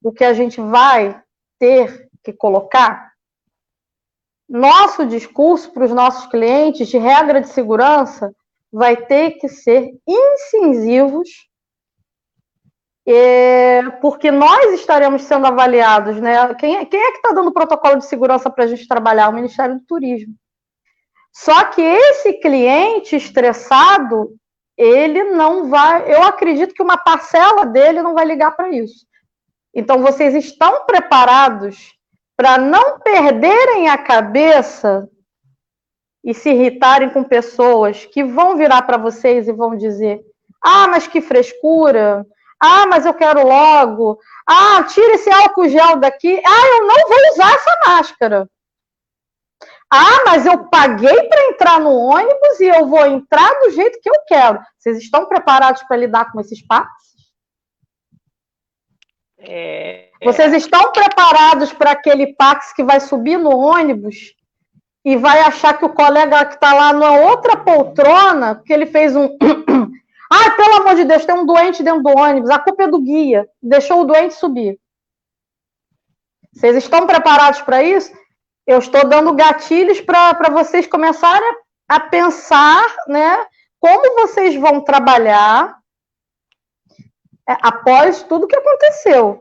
o que a gente vai ter que colocar? Nosso discurso para os nossos clientes de regra de segurança vai ter que ser incisivos, porque nós estaremos sendo avaliados, né? Quem é que está dando protocolo de segurança para a gente trabalhar? O Ministério do Turismo. Só que esse cliente estressado, ele não vai... Eu acredito que uma parcela dele não vai ligar para isso. Então, vocês estão preparados para não perderem a cabeça e se irritarem com pessoas que vão virar para vocês e vão dizer: ah, mas que frescura, ah, mas eu quero logo, ah, tira esse álcool gel daqui, ah, eu não vou usar essa máscara, ah, mas eu paguei para entrar no ônibus e eu vou entrar do jeito que eu quero. Vocês estão preparados para lidar com esses papos? Vocês estão preparados para aquele Pax que vai subir no ônibus e vai achar que o colega que está lá na outra poltrona, que ele fez um... ah, pelo amor de Deus, tem um doente dentro do ônibus, a culpa é do guia, deixou o doente subir. Vocês estão preparados para isso? Eu estou dando gatilhos para vocês começarem a pensar, né, como vocês vão trabalhar após tudo que aconteceu.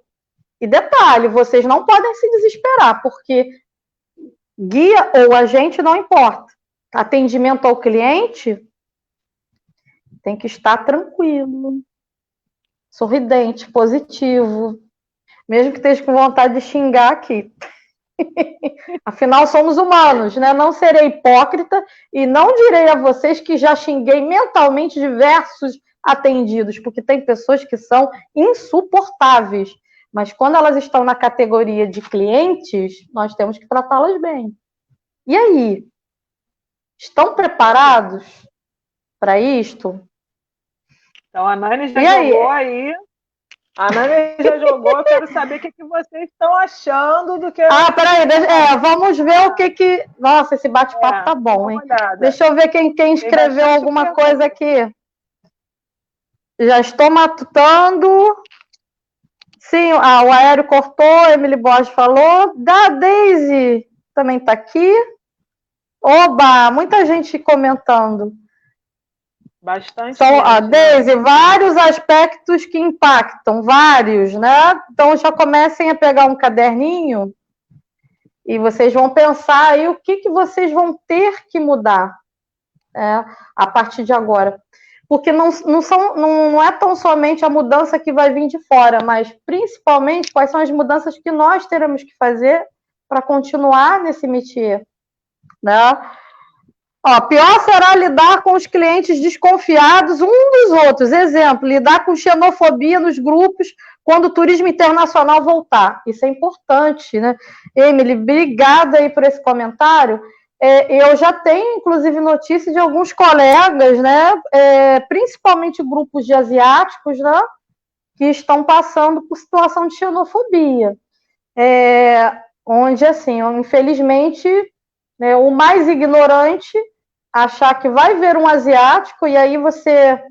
E detalhe, vocês não podem se desesperar, porque guia ou agente não importa. Atendimento ao cliente tem que estar tranquilo, sorridente, positivo, mesmo que esteja com vontade de xingar aqui. Afinal, somos humanos, né? Não serei hipócrita e não direi a vocês que já xinguei mentalmente diversos atendidos, porque tem pessoas que são insuportáveis, mas quando elas estão na categoria de clientes, nós temos que tratá-las bem. E aí? Estão preparados para isto? Então, a Nani já jogou aí. A Nani já jogou, eu quero saber o que vocês estão achando do que... Ah, peraí, vamos ver o que... Nossa, esse bate-papo tá bom, hein? Deixa eu ver quem escreveu alguma coisa aqui. Já estou matutando. Sim, o Aéreo cortou, Emily Borges falou. Da Daisy também está aqui. Oba, muita gente comentando. Bastante. Então, Daisy, vários aspectos que impactam, vários, né? Então, já comecem a pegar um caderninho e vocês vão pensar aí o que vocês vão ter que mudar a partir de agora. Porque não é tão somente a mudança que vai vir de fora, mas principalmente quais são as mudanças que nós teremos que fazer para continuar nesse métier, né? Ó, pior será lidar com os clientes desconfiados um dos outros. Exemplo, lidar com xenofobia nos grupos quando o turismo internacional voltar. Isso é importante, né? Emily, obrigada aí por esse comentário. Eu já tenho, inclusive, notícia de alguns colegas, né, principalmente grupos de asiáticos, né, que estão passando por situação de xenofobia, onde, assim, infelizmente, né, o mais ignorante achar que vai ver um asiático e aí você...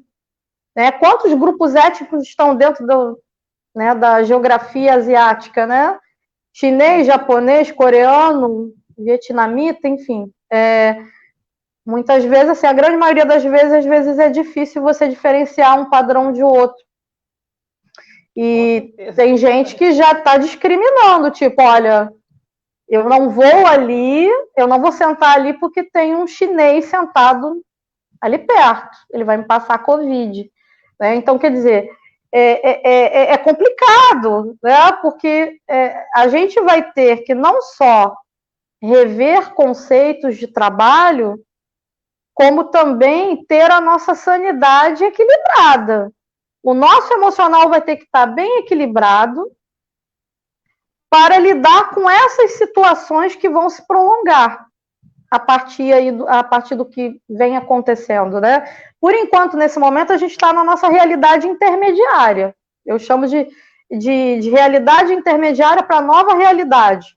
Né, quantos grupos étnicos estão dentro da geografia asiática, né? Chinês, japonês, coreano, vietnamita, enfim. Muitas vezes, assim, a grande maioria das vezes, às vezes é difícil você diferenciar um padrão de outro. E tem gente que já está discriminando, tipo, olha, eu não vou ali, eu não vou sentar ali porque tem um chinês sentado ali perto, ele vai me passar Covid. Né? Então, quer dizer, é complicado, né? Porque a gente vai ter que não só rever conceitos de trabalho, como também ter a nossa sanidade equilibrada. O nosso emocional vai ter que estar bem equilibrado para lidar com essas situações que vão se prolongar. a partir do que vem acontecendo, né? Por enquanto, nesse momento, a gente está na nossa realidade intermediária. Eu chamo de realidade intermediária para nova realidade.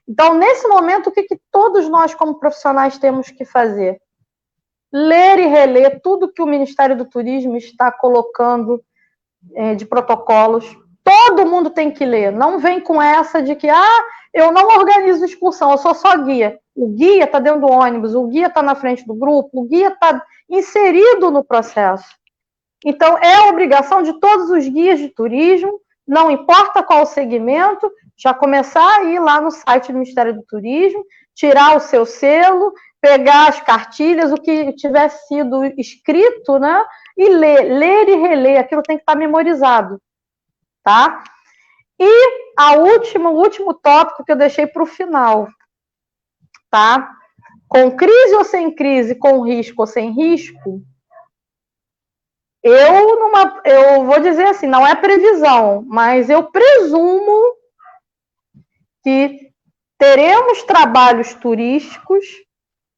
Então, nesse momento, o que todos nós, como profissionais, temos que fazer? Ler e reler tudo que o Ministério do Turismo está colocando de protocolos. Todo mundo tem que ler. Não vem com essa de que, eu não organizo excursão, eu sou só guia. O guia está dentro do ônibus, o guia está na frente do grupo, o guia está inserido no processo. Então, é a obrigação de todos os guias de turismo, não importa qual segmento, já começar a ir lá no site do Ministério do Turismo, tirar o seu selo, pegar as cartilhas, o que tiver sido escrito, né? E ler e reler, aquilo tem que estar memorizado, tá? E o último tópico que eu deixei para o final, tá? Com crise ou sem crise, com risco ou sem risco, eu vou dizer assim, não é previsão, mas eu presumo que teremos trabalhos turísticos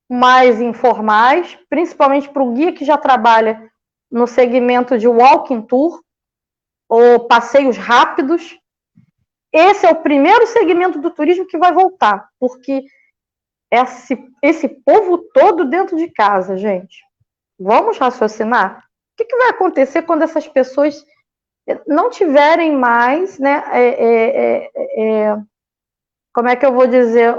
mais informais, principalmente para o guia que já trabalha no segmento de walking tour ou passeios rápidos. Esse é o primeiro segmento do turismo que vai voltar, porque esse povo todo dentro de casa, gente, vamos raciocinar? O que vai acontecer quando essas pessoas não tiverem mais, né, como é que eu vou dizer,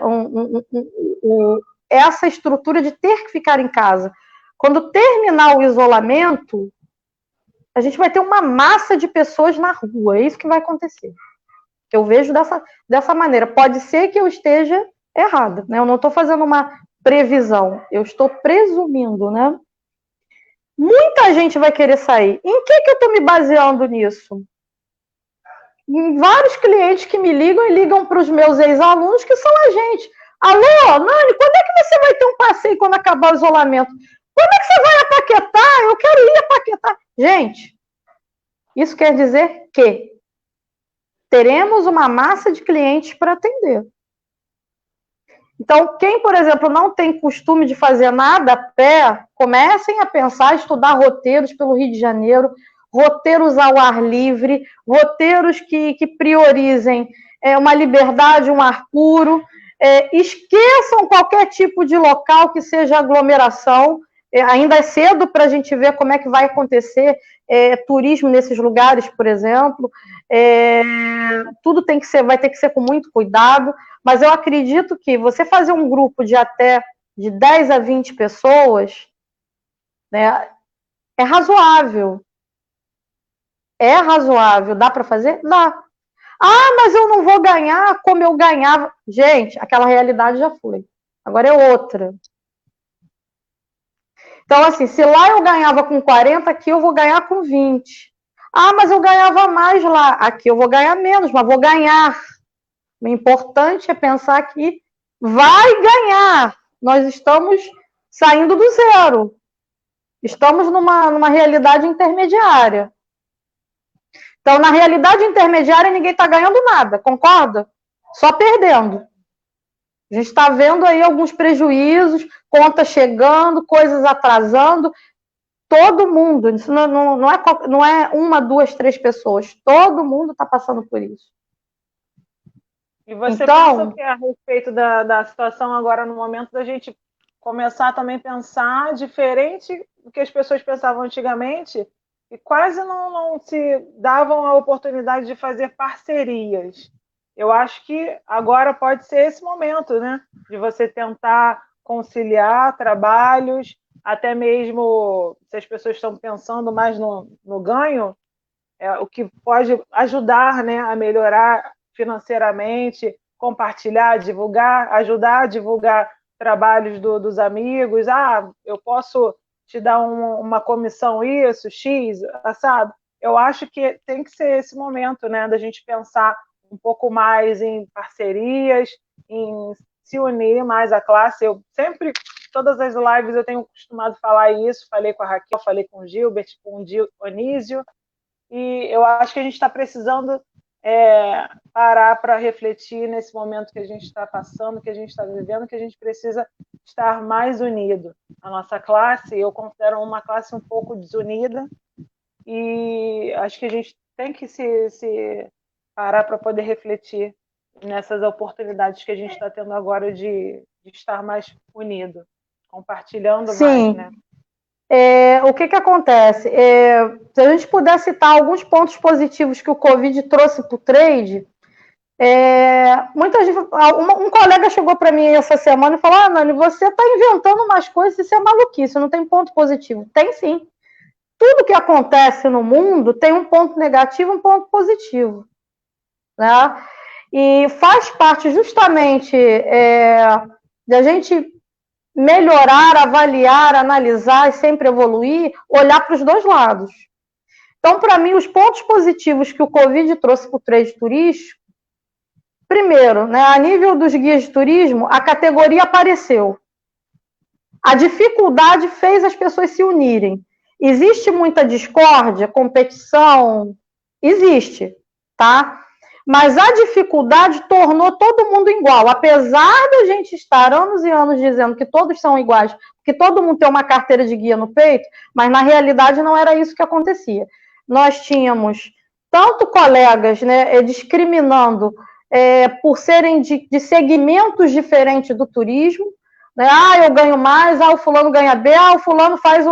essa estrutura de ter que ficar em casa? Quando terminar o isolamento, a gente vai ter uma massa de pessoas na rua, é isso que vai acontecer. Eu vejo dessa maneira. Pode ser que eu esteja errada, né? Eu não estou fazendo uma previsão, eu estou presumindo, né? Muita gente vai querer sair. Em que eu estou me baseando nisso? Em vários clientes que me ligam e ligam para os meus ex-alunos, que são a gente. Alô, Nani, quando é que você vai ter um passeio quando acabar o isolamento? Quando é que você vai a Paquetá? Eu quero ir a Paquetá. Gente, isso quer dizer que teremos uma massa de clientes para atender. Então, quem, por exemplo, não tem costume de fazer nada a pé, comecem a pensar, estudar roteiros pelo Rio de Janeiro, roteiros ao ar livre, roteiros que priorizem uma liberdade, um ar puro, esqueçam qualquer tipo de local que seja aglomeração, ainda é cedo para a gente ver como é que vai acontecer turismo nesses lugares, por exemplo, tudo vai ter que ser com muito cuidado, mas eu acredito que você fazer um grupo de até de 10 a 20 pessoas, né, é razoável. É razoável. Dá para fazer? Dá. Mas eu não vou ganhar como eu ganhava. Gente, aquela realidade já foi. Agora é outra. Então, assim, se lá eu ganhava com 40, aqui eu vou ganhar com 20. Mas eu ganhava mais lá. Aqui eu vou ganhar menos, mas vou ganhar. O importante é pensar que vai ganhar. Nós estamos saindo do zero. Estamos numa realidade intermediária. Então, na realidade intermediária, ninguém está ganhando nada, concorda? Só perdendo. A gente está vendo aí alguns prejuízos, contas chegando, coisas atrasando. Todo mundo, isso não é uma, duas, três pessoas. Todo mundo está passando por isso. E você pensa que a respeito da situação agora, no momento da gente começar também a pensar diferente do que as pessoas pensavam antigamente, e quase não se davam a oportunidade de fazer parcerias. Eu acho que agora pode ser esse momento, né? De você tentar conciliar trabalhos, até mesmo se as pessoas estão pensando mais no ganho, o que pode ajudar, né, a melhorar financeiramente, compartilhar, divulgar, ajudar a divulgar trabalhos dos amigos. Eu posso te dar uma comissão isso, X, assado. Eu acho que tem que ser esse momento, né, da gente pensar um pouco mais em parcerias, em se unir mais à classe. Eu sempre, todas as lives, eu tenho costumado falar isso, falei com a Raquel, falei com o Gilbert, com o Dionísio, e eu acho que a gente está precisando parar para refletir nesse momento que a gente está passando, que a gente está vivendo, que a gente precisa estar mais unido. A nossa classe, eu considero uma classe um pouco desunida, e acho que a gente tem que se parar para poder refletir nessas oportunidades que a gente está tendo agora de estar mais unido, compartilhando Sim. mais, né? O que acontece? Se a gente puder citar alguns pontos positivos que o Covid trouxe para o trade, muita gente, um colega chegou para mim essa semana e falou: Nani, você está inventando umas coisas, isso é maluquice, não tem ponto positivo. Tem sim. Tudo que acontece no mundo tem um ponto negativo e um ponto positivo, né? E faz parte justamente de a gente melhorar, avaliar, analisar e sempre evoluir, olhar para os dois lados. Então, para mim, os pontos positivos que o Covid trouxe para o trade turístico, primeiro, né, a nível dos guias de turismo, a categoria apareceu. A dificuldade fez as pessoas se unirem. Existe muita discórdia, competição? Existe, tá? Mas a dificuldade tornou todo mundo igual. Apesar da gente estar anos e anos dizendo que todos são iguais, que todo mundo tem uma carteira de guia no peito, mas na realidade não era isso que acontecia. Nós tínhamos tanto colegas, né, discriminando por serem de segmentos diferentes do turismo, né? Eu ganho mais, o fulano ganha B, o fulano faz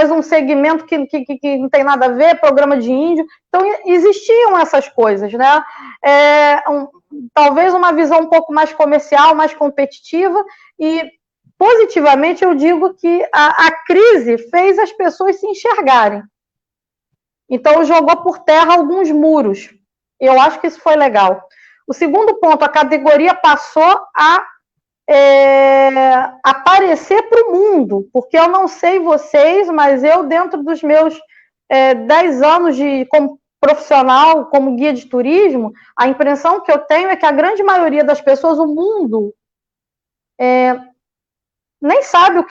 um segmento que não tem nada a ver, programa de índio. Então, existiam essas coisas, né? Talvez uma visão um pouco mais comercial, mais competitiva, e positivamente eu digo que a crise fez as pessoas se enxergarem. Então, jogou por terra alguns muros. Eu acho que isso foi legal. O segundo ponto, a categoria passou a aparecer para o mundo, porque eu não sei vocês, mas eu, dentro dos meus 10 anos como profissional, como guia de turismo, a impressão que eu tenho é que a grande maioria das pessoas, o mundo, nem sabe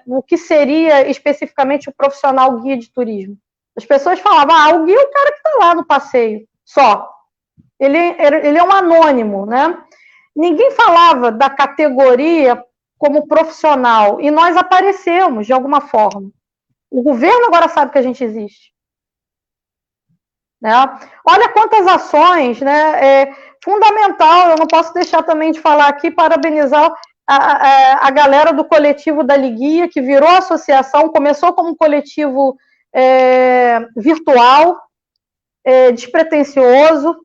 o que seria especificamente o profissional guia de turismo. As pessoas falavam, o guia é o cara que está lá no passeio, só. Ele é um anônimo, né? Ninguém falava da categoria como profissional, e nós aparecemos de alguma forma. O governo agora sabe que a gente existe. Né? Olha quantas ações, né? Fundamental, eu não posso deixar também de falar aqui, parabenizar a galera do coletivo da Liguia, que virou associação, começou como um coletivo virtual, despretensioso,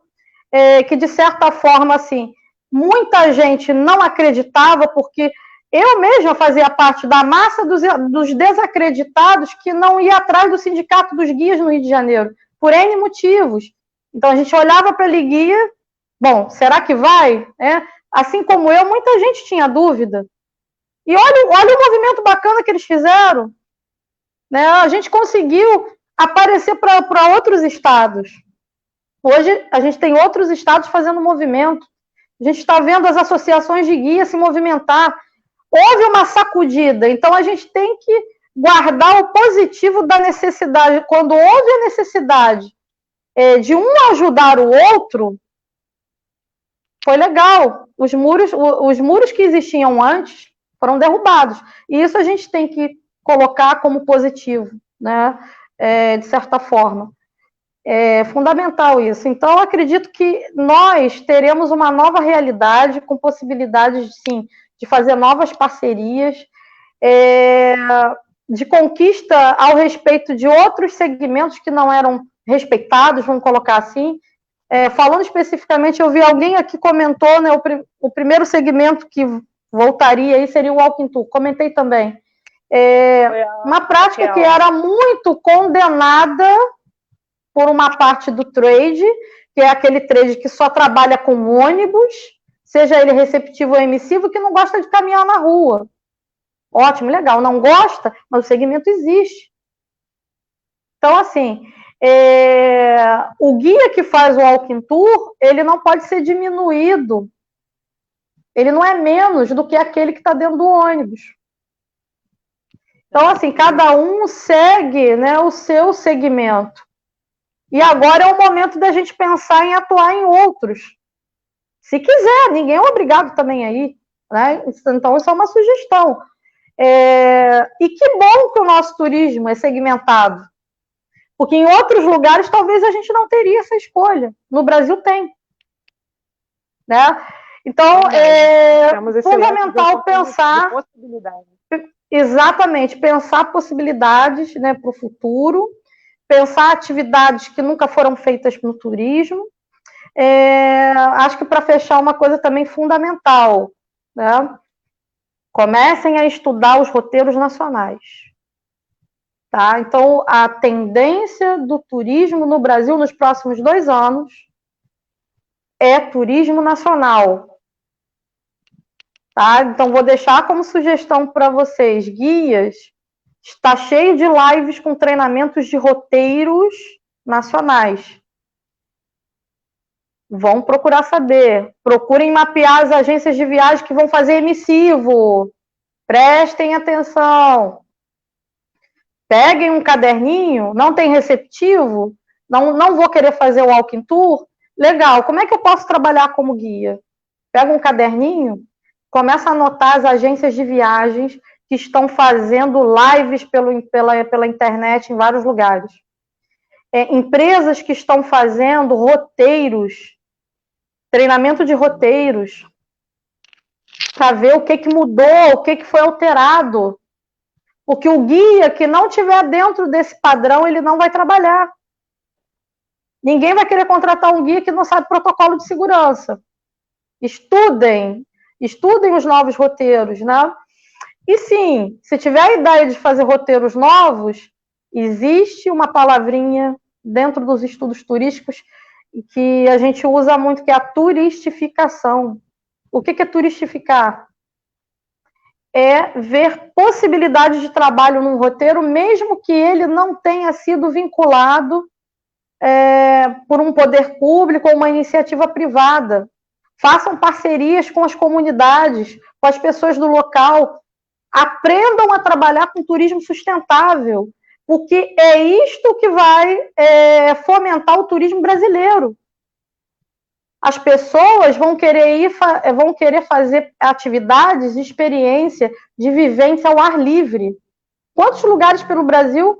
que de certa forma, assim, muita gente não acreditava, porque eu mesma fazia parte da massa dos desacreditados que não ia atrás do Sindicato dos Guias no Rio de Janeiro, por N motivos. Então, a gente olhava para a Liguia, bom, será que vai? Assim como eu, muita gente tinha dúvida. E olha o movimento bacana que eles fizeram. Né? A gente conseguiu aparecer para outros estados. Hoje, a gente tem outros estados fazendo movimento. A gente está vendo as associações de guia se movimentar. Houve uma sacudida. Então, a gente tem que guardar o positivo da necessidade. Quando houve a necessidade de um ajudar o outro, foi legal. Os muros que existiam antes foram derrubados. E isso a gente tem que colocar como positivo, né? De certa forma. É fundamental isso. Então, eu acredito que nós teremos uma nova realidade, com possibilidades, sim, de fazer novas parcerias, de conquista ao respeito de outros segmentos que não eram respeitados, vamos colocar assim. Falando especificamente, eu vi alguém aqui comentou, né, o primeiro segmento que voltaria aí seria o Walking Tour. Comentei também. Uma prática que era muito condenada por uma parte do trade, que é aquele trade que só trabalha com ônibus, seja ele receptivo ou emissivo, que não gosta de caminhar na rua. Ótimo, legal. Não gosta, mas o segmento existe. Então, assim, o guia que faz o Walking Tour, ele não pode ser diminuído. Ele não é menos do que aquele que está dentro do ônibus. Então, assim, cada um segue, né, o seu segmento. E agora é o momento da gente pensar em atuar em outros. Se quiser, ninguém é obrigado também aí, né? Então, isso é uma sugestão. E que bom que o nosso turismo é segmentado, porque em outros lugares talvez a gente não teria essa escolha. No Brasil tem, né? Então, é fundamental pensar... Exatamente, pensar possibilidades, né, para o futuro, pensar atividades que nunca foram feitas no turismo. Acho que para fechar uma coisa também fundamental, né? Comecem a estudar os roteiros nacionais. Tá? Então, a tendência do turismo no Brasil nos próximos 2 anos é turismo nacional. Tá? Então, vou deixar como sugestão para vocês, guias, está cheio de lives com treinamentos de roteiros nacionais. Vão procurar saber. Procurem mapear as agências de viagem que vão fazer emissivo. Prestem atenção. Peguem um caderninho, não tem receptivo, não vou querer fazer o walking tour. Legal, como é que eu posso trabalhar como guia? Pega um caderninho, começa a anotar as agências de viagens que estão fazendo lives pela internet em vários lugares. Empresas que estão fazendo roteiros, treinamento de roteiros, para ver o que mudou, o que foi alterado. Porque o guia que não estiver dentro desse padrão, ele não vai trabalhar. Ninguém vai querer contratar um guia que não sabe protocolo de segurança. Estudem os novos roteiros, né? E sim, se tiver a ideia de fazer roteiros novos, existe uma palavrinha dentro dos estudos turísticos que a gente usa muito, que é a turistificação. O que é turistificar? É ver possibilidades de trabalho num roteiro, mesmo que ele não tenha sido vinculado por um poder público ou uma iniciativa privada. Façam parcerias com as comunidades, com as pessoas do local. Aprendam a trabalhar com turismo sustentável, porque é isto que vai fomentar o turismo brasileiro. As pessoas vão querer fazer atividades de experiência, de vivência ao ar livre. Quantos lugares pelo Brasil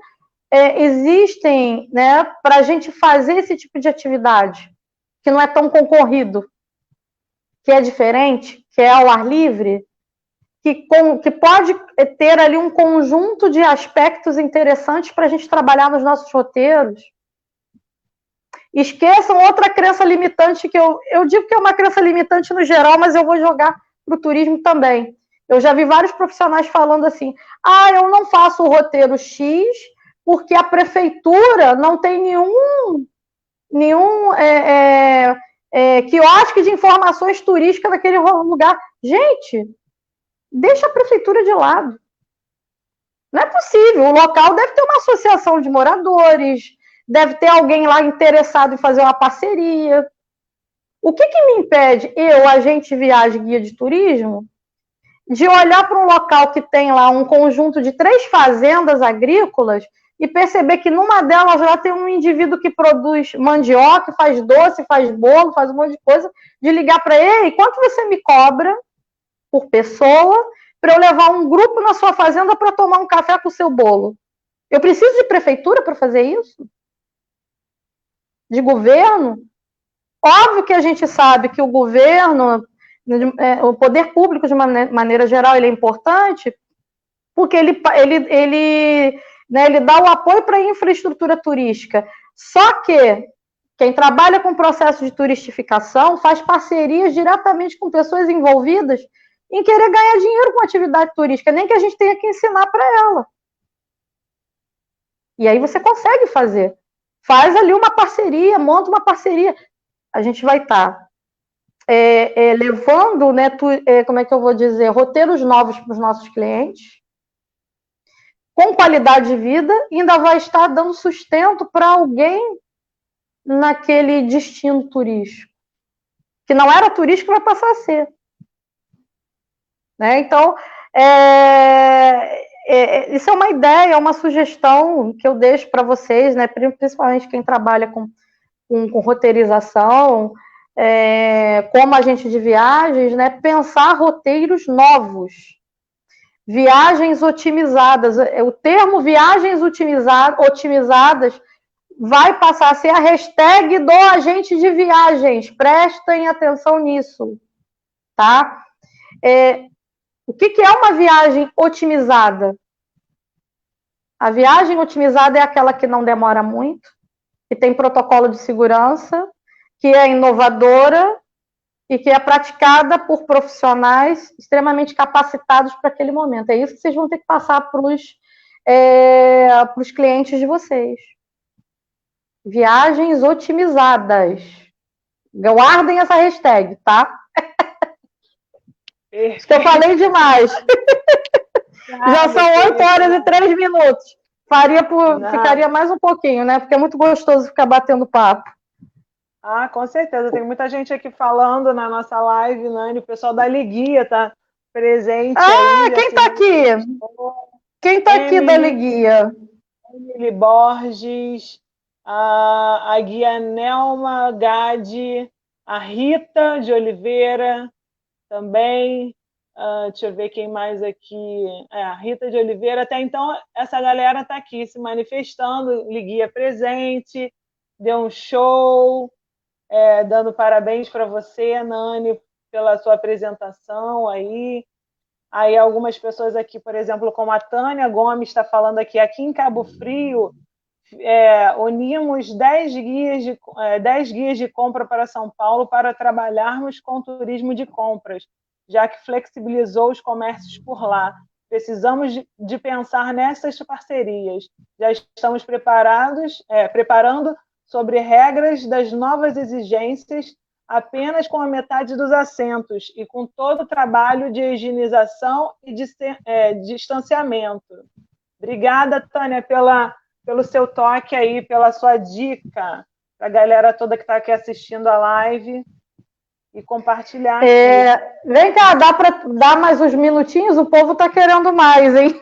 existem, né, para a gente fazer esse tipo de atividade, que não é tão concorrido, que é diferente, que é ao ar livre, que pode ter ali um conjunto de aspectos interessantes para a gente trabalhar nos nossos roteiros? Esqueçam outra crença limitante, que eu digo que é uma crença limitante no geral, mas eu vou jogar para o turismo também. Eu já vi vários profissionais falando assim: eu não faço o roteiro X porque a prefeitura não tem nenhum quiosque de informações turísticas naquele lugar. Gente, deixa a prefeitura de lado. Não é possível. O local deve ter uma associação de moradores, deve ter alguém lá interessado em fazer uma parceria. O que me impede, eu, agente de viagem, guia de turismo, de olhar para um local que tem lá um conjunto de 3 fazendas agrícolas e perceber que numa delas lá tem um indivíduo que produz mandioca, faz doce, faz bolo, faz um monte de coisa, de ligar para ele: quanto você me cobra por pessoa para eu levar um grupo na sua fazenda para tomar um café com o seu bolo? Eu preciso de prefeitura para fazer isso? De governo? Óbvio que a gente sabe que o governo, o poder público de maneira geral, ele é importante, porque ele dá o apoio para a infraestrutura turística. Só que quem trabalha com o processo de turistificação faz parcerias diretamente com pessoas envolvidas em querer ganhar dinheiro com atividade turística, nem que a gente tenha que ensinar para ela. E aí você consegue fazer. Faz ali uma parceria, monta uma parceria. A gente vai estar levando, né, como é que eu vou dizer, roteiros novos para os nossos clientes, com qualidade de vida, e ainda vai estar dando sustento para alguém naquele destino turístico, que não era turístico, vai passar a ser. Né? Então, isso é uma ideia, é uma sugestão que eu deixo para vocês, né, principalmente quem trabalha com roteirização, como agente de viagens, né, pensar roteiros novos, viagens otimizadas. O termo viagens otimizadas vai passar a ser a hashtag do agente de viagens. Prestem atenção nisso, tá? O que é uma viagem otimizada? A viagem otimizada é aquela que não demora muito, que tem protocolo de segurança, que é inovadora e que é praticada por profissionais extremamente capacitados para aquele momento. É isso que vocês vão ter que passar para os clientes de vocês. Viagens otimizadas. Guardem essa hashtag, tá? Acho que eu falei demais. Já são 8 horas e 3 minutos. Ficaria mais um pouquinho, né? Porque é muito gostoso ficar batendo papo. Com certeza. Tem muita gente aqui falando na nossa live, Nani. O pessoal da Liguia tá presente aí. Quem tá aqui? Quem tá aqui da Liguia? Emily Borges, a Guia Nelma Gade, a Rita de Oliveira também. Deixa eu ver quem mais aqui. A Rita de Oliveira. Até então, essa galera está aqui se manifestando. Liguia presente, deu um show, dando parabéns para você, Nani, pela sua apresentação aí. Aí algumas pessoas aqui, por exemplo, como a Tânia Gomes está falando aqui em Cabo Frio, unimos 10 guias de compra para São Paulo para trabalharmos com turismo de compras, já que flexibilizou os comércios por lá. Precisamos de pensar nessas parcerias. Já estamos preparando sobre regras das novas exigências, apenas com a metade dos assentos e com todo o trabalho de higienização e de distanciamento. Obrigada, Tânia, pelo seu toque aí, pela sua dica para a galera toda que está aqui assistindo a live e compartilhar. Vem cá, dá para dar mais uns minutinhos? O povo está querendo mais, hein?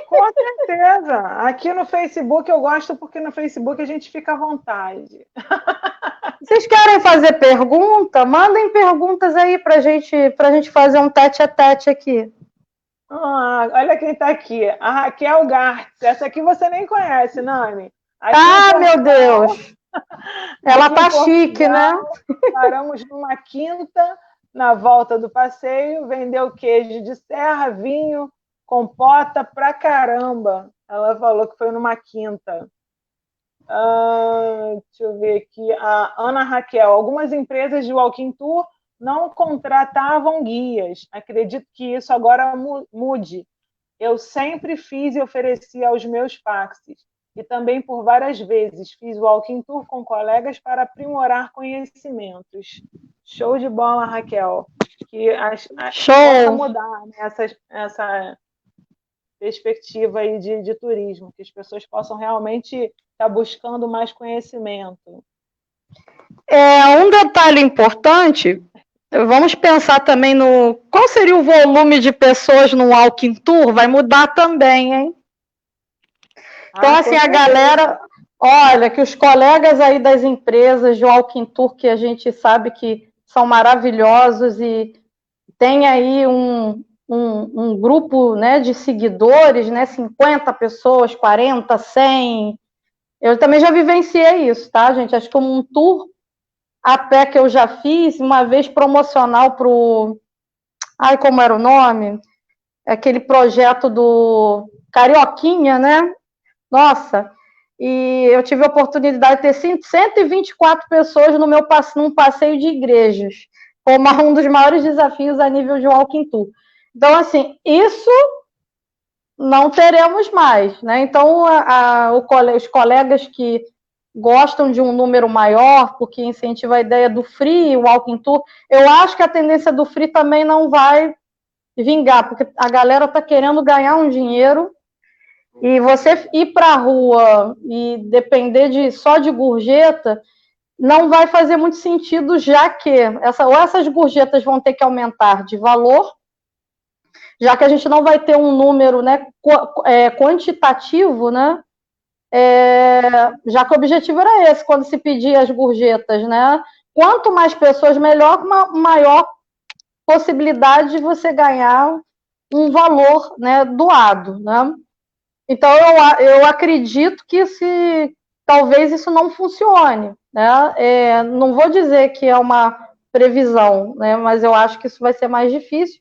Com certeza. Aqui no Facebook eu gosto porque no Facebook a gente fica à vontade. Vocês querem fazer pergunta? Mandem perguntas aí para a gente fazer um tete-a-tete aqui. Olha quem está aqui. A Raquel Gartz. Essa aqui você nem conhece, Nani. Meu Deus! Ela tá chique, né? Paramos numa quinta, na volta do passeio, vendeu queijo de serra, vinho, compota pra caramba. Ela falou que foi numa quinta. Deixa eu ver aqui. A Ana Raquel. Algumas empresas de walking tour não contratavam guias. Acredito que isso agora mude. Eu sempre fiz e ofereci aos meus parceiros. E também por várias vezes fiz walking tour com colegas para aprimorar conhecimentos. Show de bola, Raquel. Que possa mudar, né, essa perspectiva aí de turismo, que as pessoas possam realmente estar buscando mais conhecimento. Um detalhe importante, vamos pensar também qual seria o volume de pessoas no walking tour, vai mudar também, hein? Então, assim, a galera, olha, que os colegas aí das empresas de walking tour, que a gente sabe que são maravilhosos e tem aí um grupo, né, de seguidores, né, 50 pessoas, 40, 100. Eu também já vivenciei isso, tá, gente? Acho que um tour a pé que eu já fiz, uma vez promocional como era o nome? Aquele projeto do Carioquinha, né? Nossa, e eu tive a oportunidade de ter 124 pessoas num passeio de igrejas, como um dos maiores desafios a nível de walking tour. Então, assim, isso não teremos mais, né? Então, os colegas que gostam de um número maior, porque incentiva a ideia do free, walking tour, eu acho que a tendência do free também não vai vingar, porque a galera está querendo ganhar um dinheiro. E você ir para a rua e depender só de gorjeta não vai fazer muito sentido, já que essas gorjetas vão ter que aumentar de valor, já que a gente não vai ter um número, né, quantitativo, né, já que o objetivo era esse, quando se pedia as gorjetas, né, quanto mais pessoas, melhor, maior possibilidade de você ganhar um valor, né, doado, né. Então, eu acredito que talvez isso não funcione, né, não vou dizer que é uma previsão, né, mas eu acho que isso vai ser mais difícil,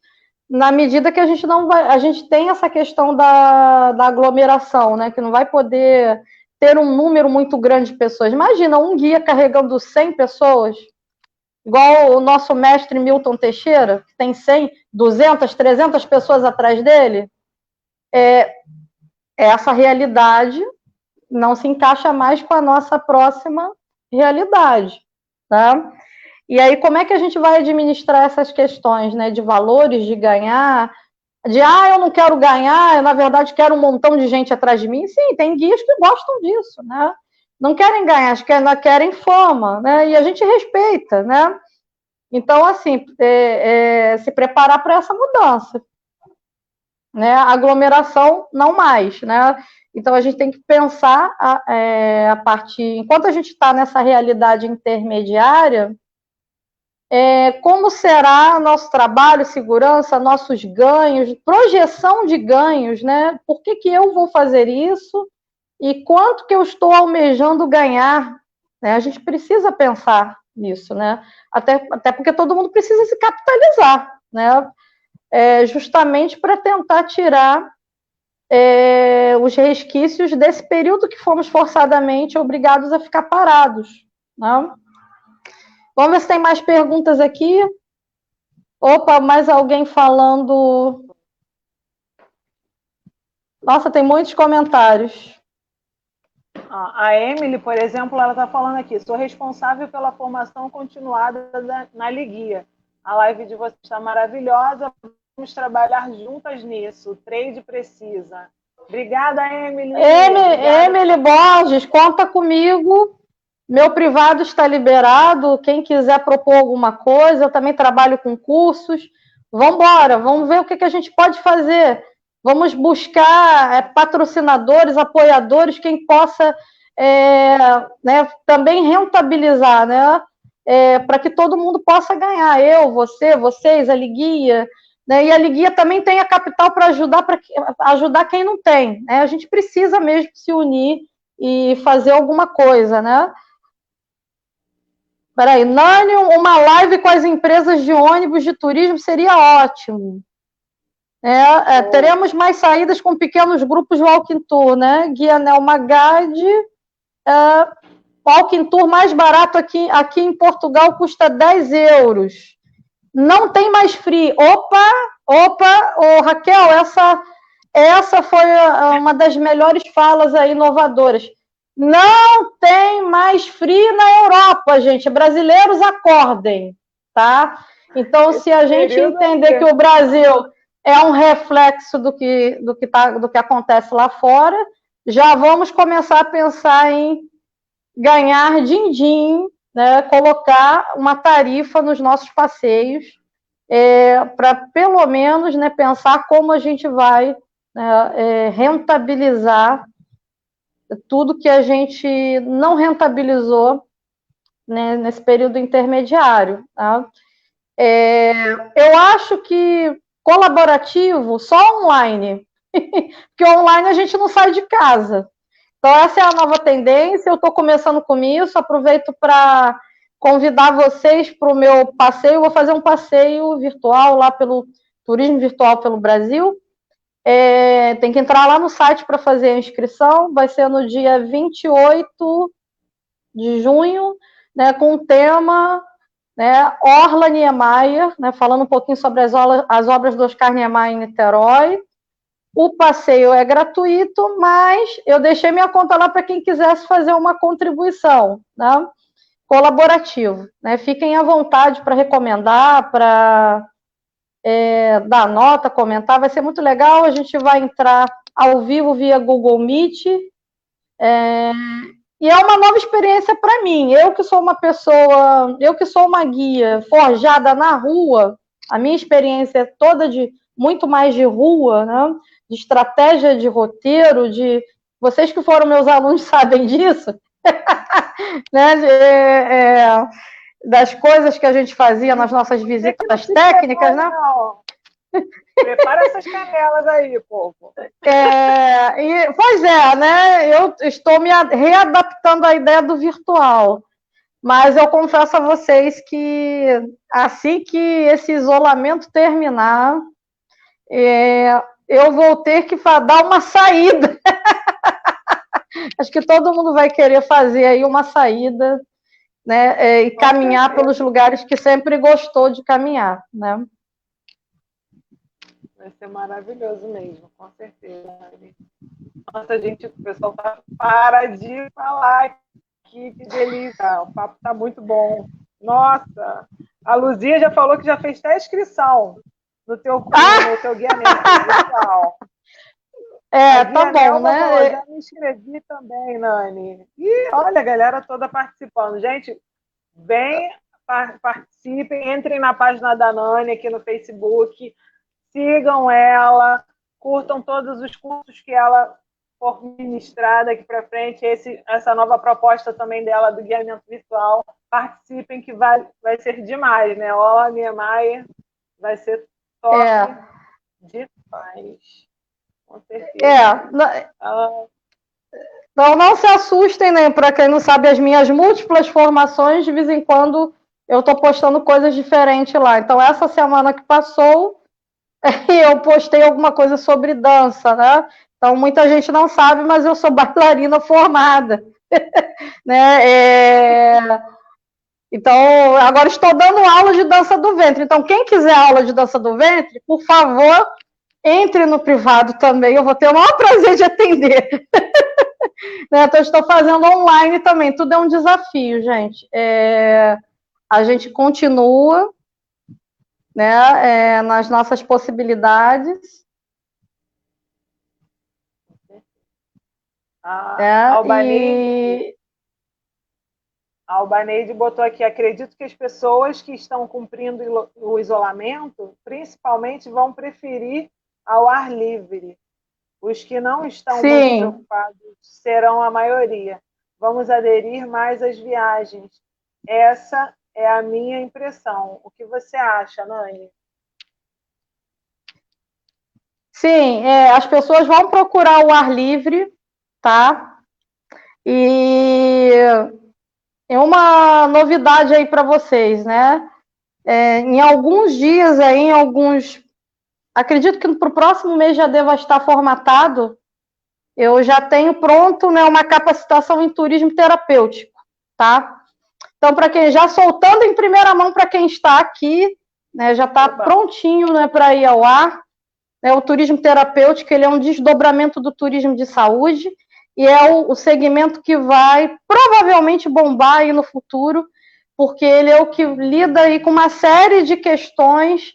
na medida que a gente tem essa questão da aglomeração, né, que não vai poder ter um número muito grande de pessoas. Imagina um guia carregando 100 pessoas, igual o nosso mestre Milton Teixeira, que tem 100, 200, 300 pessoas atrás dele. Essa realidade não se encaixa mais com a nossa próxima realidade, tá? E aí, como é que a gente vai administrar essas questões, né, de valores, de ganhar, eu não quero ganhar, eu, na verdade, quero um montão de gente atrás de mim? Sim, tem guias que gostam disso, né? Não querem ganhar, querem fama, né? E a gente respeita, né? Então, assim, se preparar para essa mudança, né? Aglomeração, não mais, né? Então, a gente tem que pensar a partir... Enquanto a gente está nessa realidade intermediária, como será nosso trabalho, segurança, nossos ganhos, projeção de ganhos, né? Por que eu vou fazer isso e quanto que eu estou almejando ganhar, né? A gente precisa pensar nisso, né? Até porque todo mundo precisa se capitalizar, né? Justamente para tentar tirar os resquícios desse período que fomos forçadamente obrigados a ficar parados, né? Vamos ver se tem mais perguntas aqui. Opa, mais alguém falando. Nossa, tem muitos comentários. A Emily, por exemplo, ela está falando aqui: sou responsável pela formação continuada na Liguia. A live de vocês está maravilhosa. Vamos trabalhar juntas nisso. O trade precisa. Obrigada, Emily. Emily Borges, conta comigo. Meu privado está liberado. Quem quiser propor alguma coisa, eu também trabalho com cursos. Vamos embora, vamos ver o que a gente pode fazer. Vamos buscar patrocinadores, apoiadores, quem possa né, também rentabilizar, né, para que todo mundo possa ganhar. Eu, você, vocês, a Liguia, né, e a Liguia também tem a capital para ajudar quem não tem, né? A gente precisa mesmo se unir e fazer alguma coisa, né? Peraí, Nani, uma live com as empresas de ônibus de turismo seria ótimo. Teremos mais saídas com pequenos grupos Walking Tour, né? Guia Nelma Gade. Walking Tour mais barato aqui em Portugal custa 10 euros. Não tem mais free. Opa, Raquel, essa foi uma das melhores falas aí, inovadoras. Não tem mais free na Europa, gente. Brasileiros, acordem, tá? Então, se a gente entender que o Brasil é um reflexo do que acontece lá fora, já vamos começar a pensar em ganhar din-din, né? Colocar uma tarifa nos nossos passeios, para pelo menos, né, pensar como a gente vai rentabilizar tudo que a gente não rentabilizou, né, nesse período intermediário. Tá? Eu acho que colaborativo só online, porque online a gente não sai de casa. Então, essa é a nova tendência, eu estou começando com isso, aproveito para convidar vocês para o meu passeio, vou fazer um passeio virtual lá pelo Turismo Virtual pelo Brasil. Tem que entrar lá no site para fazer a inscrição, vai ser no dia 28 de junho, né, com o tema, né, Orla Niemeyer, né, falando um pouquinho sobre as obras do Oscar Niemeyer em Niterói. O passeio é gratuito, mas eu deixei minha conta lá para quem quisesse fazer uma contribuição, né, colaborativo. Né, fiquem à vontade para recomendar, para dar nota, comentar, vai ser muito legal. A gente vai entrar ao vivo via Google Meet, e é uma nova experiência para mim. Eu que sou uma guia forjada na rua, a minha experiência é toda de muito mais de rua, né? De estratégia de roteiro, de vocês que foram meus alunos sabem disso, né? Das coisas que a gente fazia nas nossas visitas técnicas, né? Não. Prepara essas canelas aí, povo. Pois é, né? Eu estou me readaptando à ideia do virtual. Mas eu confesso a vocês que assim que esse isolamento terminar, eu vou ter que dar uma saída. Acho que todo mundo vai querer fazer aí uma saída, né? E caminhar pelos lugares que sempre gostou de caminhar, né? Vai ser maravilhoso mesmo, com certeza. Nossa, gente, o pessoal para de falar. Que delícia, o papo está muito bom. Nossa, a Luzia já falou que já fez até a inscrição no teu guiamento virtual. Tá bom, né? Falou, já me inscrevi também, Nani. E olha, a galera toda participando. Gente, participem, entrem na página da Nani aqui no Facebook, sigam ela, curtam todos os cursos que ela for ministrar daqui para frente, essa nova proposta também dela do guiamento virtual. Participem, que vai ser demais, né? Olá, Niemeyer, vai ser top demais. Com certeza. Então não se assustem, né? Para quem não sabe, as minhas múltiplas formações, de vez em quando eu estou postando coisas diferentes lá. Então, essa semana que passou, eu postei alguma coisa sobre dança, né? Então, muita gente não sabe, mas eu sou bailarina formada. Né? Então, agora estou dando aula de dança do ventre. Então, quem quiser aula de dança do ventre, por favor, entre no privado também. Eu vou ter o maior prazer de atender. Né? Então, estou fazendo online também. Tudo é um desafio, gente. A gente continua, né, nas nossas possibilidades. A Albaneide botou aqui: acredito que as pessoas que estão cumprindo o isolamento, principalmente, vão preferir ao ar livre. Os que não estão muito preocupados serão a maioria. Vamos aderir mais às viagens. Essa é a minha impressão. O que você acha, Nani? Sim, as pessoas vão procurar o ar livre, tá? E uma novidade aí para vocês, né? Em alguns dias aí, acredito que para o próximo mês já deva estar formatado. Eu já tenho pronto, né, uma capacitação em turismo terapêutico, tá? Então, para quem já soltando em primeira mão para quem está aqui, né, já está prontinho, né, para ir ao ar. O turismo terapêutico, ele é um desdobramento do turismo de saúde e é o segmento que vai provavelmente bombar aí no futuro, porque ele é o que lida aí com uma série de questões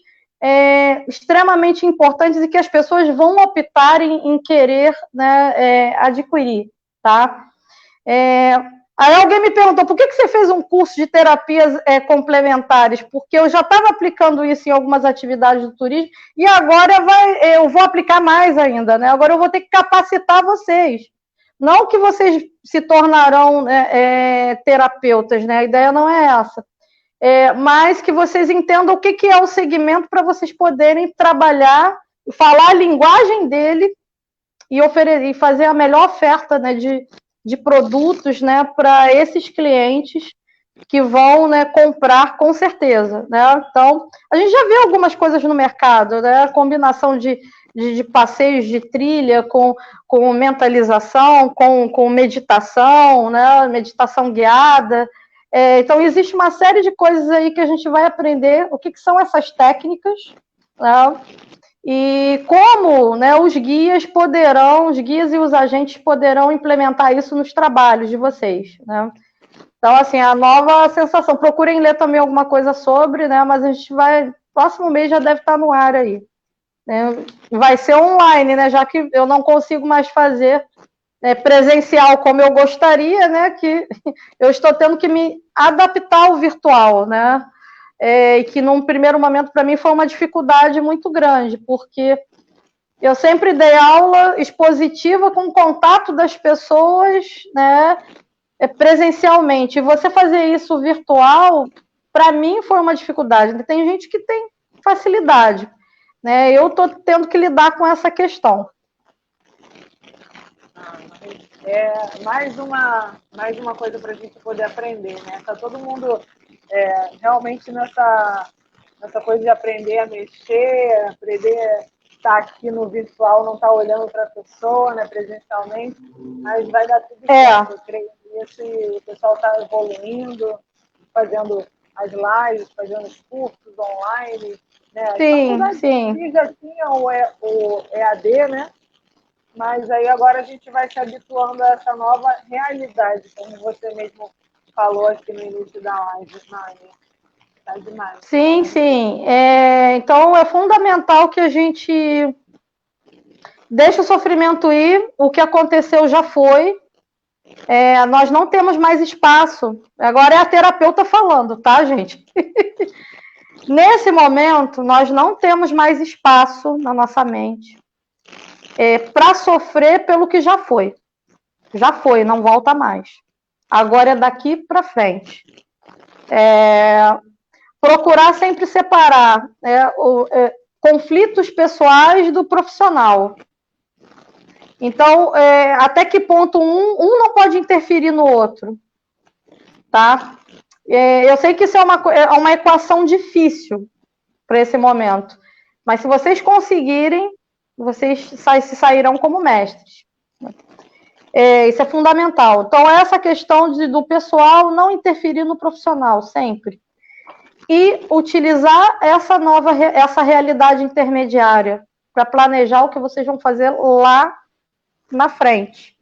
extremamente importantes e que as pessoas vão optar em querer, né, adquirir, tá? Aí alguém me perguntou, por que você fez um curso de terapias complementares? Porque eu já estava aplicando isso em algumas atividades do turismo e agora eu vou aplicar mais ainda, né? Agora eu vou ter que capacitar vocês. Não que vocês se tornarão terapeutas, né? A ideia não é essa. Mas que vocês entendam o que é o segmento para vocês poderem trabalhar, falar a linguagem dele e fazer a melhor oferta, né, de produtos, né, para esses clientes que vão, né, comprar com certeza, né? Então, a gente já vê algumas coisas no mercado, né? A combinação de passeios de trilha com mentalização, com meditação, né? Meditação guiada. Então, existe uma série de coisas aí que a gente vai aprender o que são essas técnicas, né? E como, né, os guias e os agentes poderão implementar isso nos trabalhos de vocês, né? Então, assim, a nova sensação, procurem ler também alguma coisa sobre, né? Mas a gente próximo mês já deve estar no ar aí, né? Vai ser online, né? Já que eu não consigo mais fazer presencial como eu gostaria, né? Que eu estou tendo que me adaptar ao virtual, né? e que num primeiro momento para mim foi uma dificuldade muito grande, porque eu sempre dei aula expositiva com contato das pessoas, né, presencialmente. E você fazer isso virtual, para mim, foi uma dificuldade. Tem gente que tem facilidade, né? Eu estou tendo que lidar com essa questão. Mais uma coisa para a gente poder aprender, né? Está todo mundo realmente nessa coisa de aprender a mexer, aprender estar aqui no virtual, não estar olhando para a pessoa, né, presencialmente, mas vai dar tudo certo. Eu creio nisso e o pessoal está evoluindo, fazendo as lives, fazendo os cursos online, né? Sim. Já tinha o EAD, né? Mas aí agora a gente vai se habituando a essa nova realidade, como você mesmo falou aqui no início da live. Tá demais. Sim. Então é fundamental que a gente deixe o sofrimento ir, o que aconteceu já foi. Nós não temos mais espaço. Agora é a terapeuta falando, tá, gente? Nesse momento, nós não temos mais espaço na nossa mente para sofrer pelo que já foi. Já foi, não volta mais. Agora é daqui para frente. Procurar sempre separar conflitos pessoais do profissional. Então, até que ponto um não pode interferir no outro, tá? Eu sei que isso é uma equação difícil para esse momento, mas se vocês conseguirem, vocês se sairão como mestres. Isso é fundamental. Então, essa questão do pessoal não interferir no profissional, sempre. E utilizar essa realidade intermediária para planejar o que vocês vão fazer lá na frente.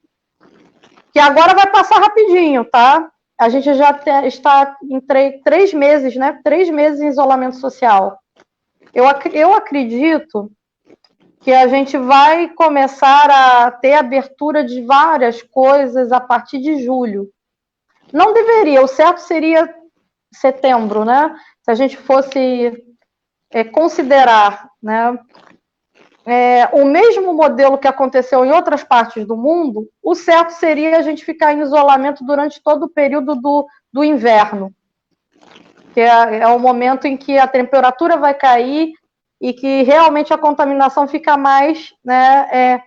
Que agora vai passar rapidinho, tá? A gente já está em 3 meses, né? 3 meses em isolamento social. Eu acredito que a gente vai começar a ter abertura de várias coisas a partir de julho. Não deveria, o certo seria setembro, né? Se a gente fosse considerar, né, o mesmo modelo que aconteceu em outras partes do mundo, o certo seria a gente ficar em isolamento durante todo o período do inverno, que é o momento em que a temperatura vai cair e que realmente a contaminação fica mais, né,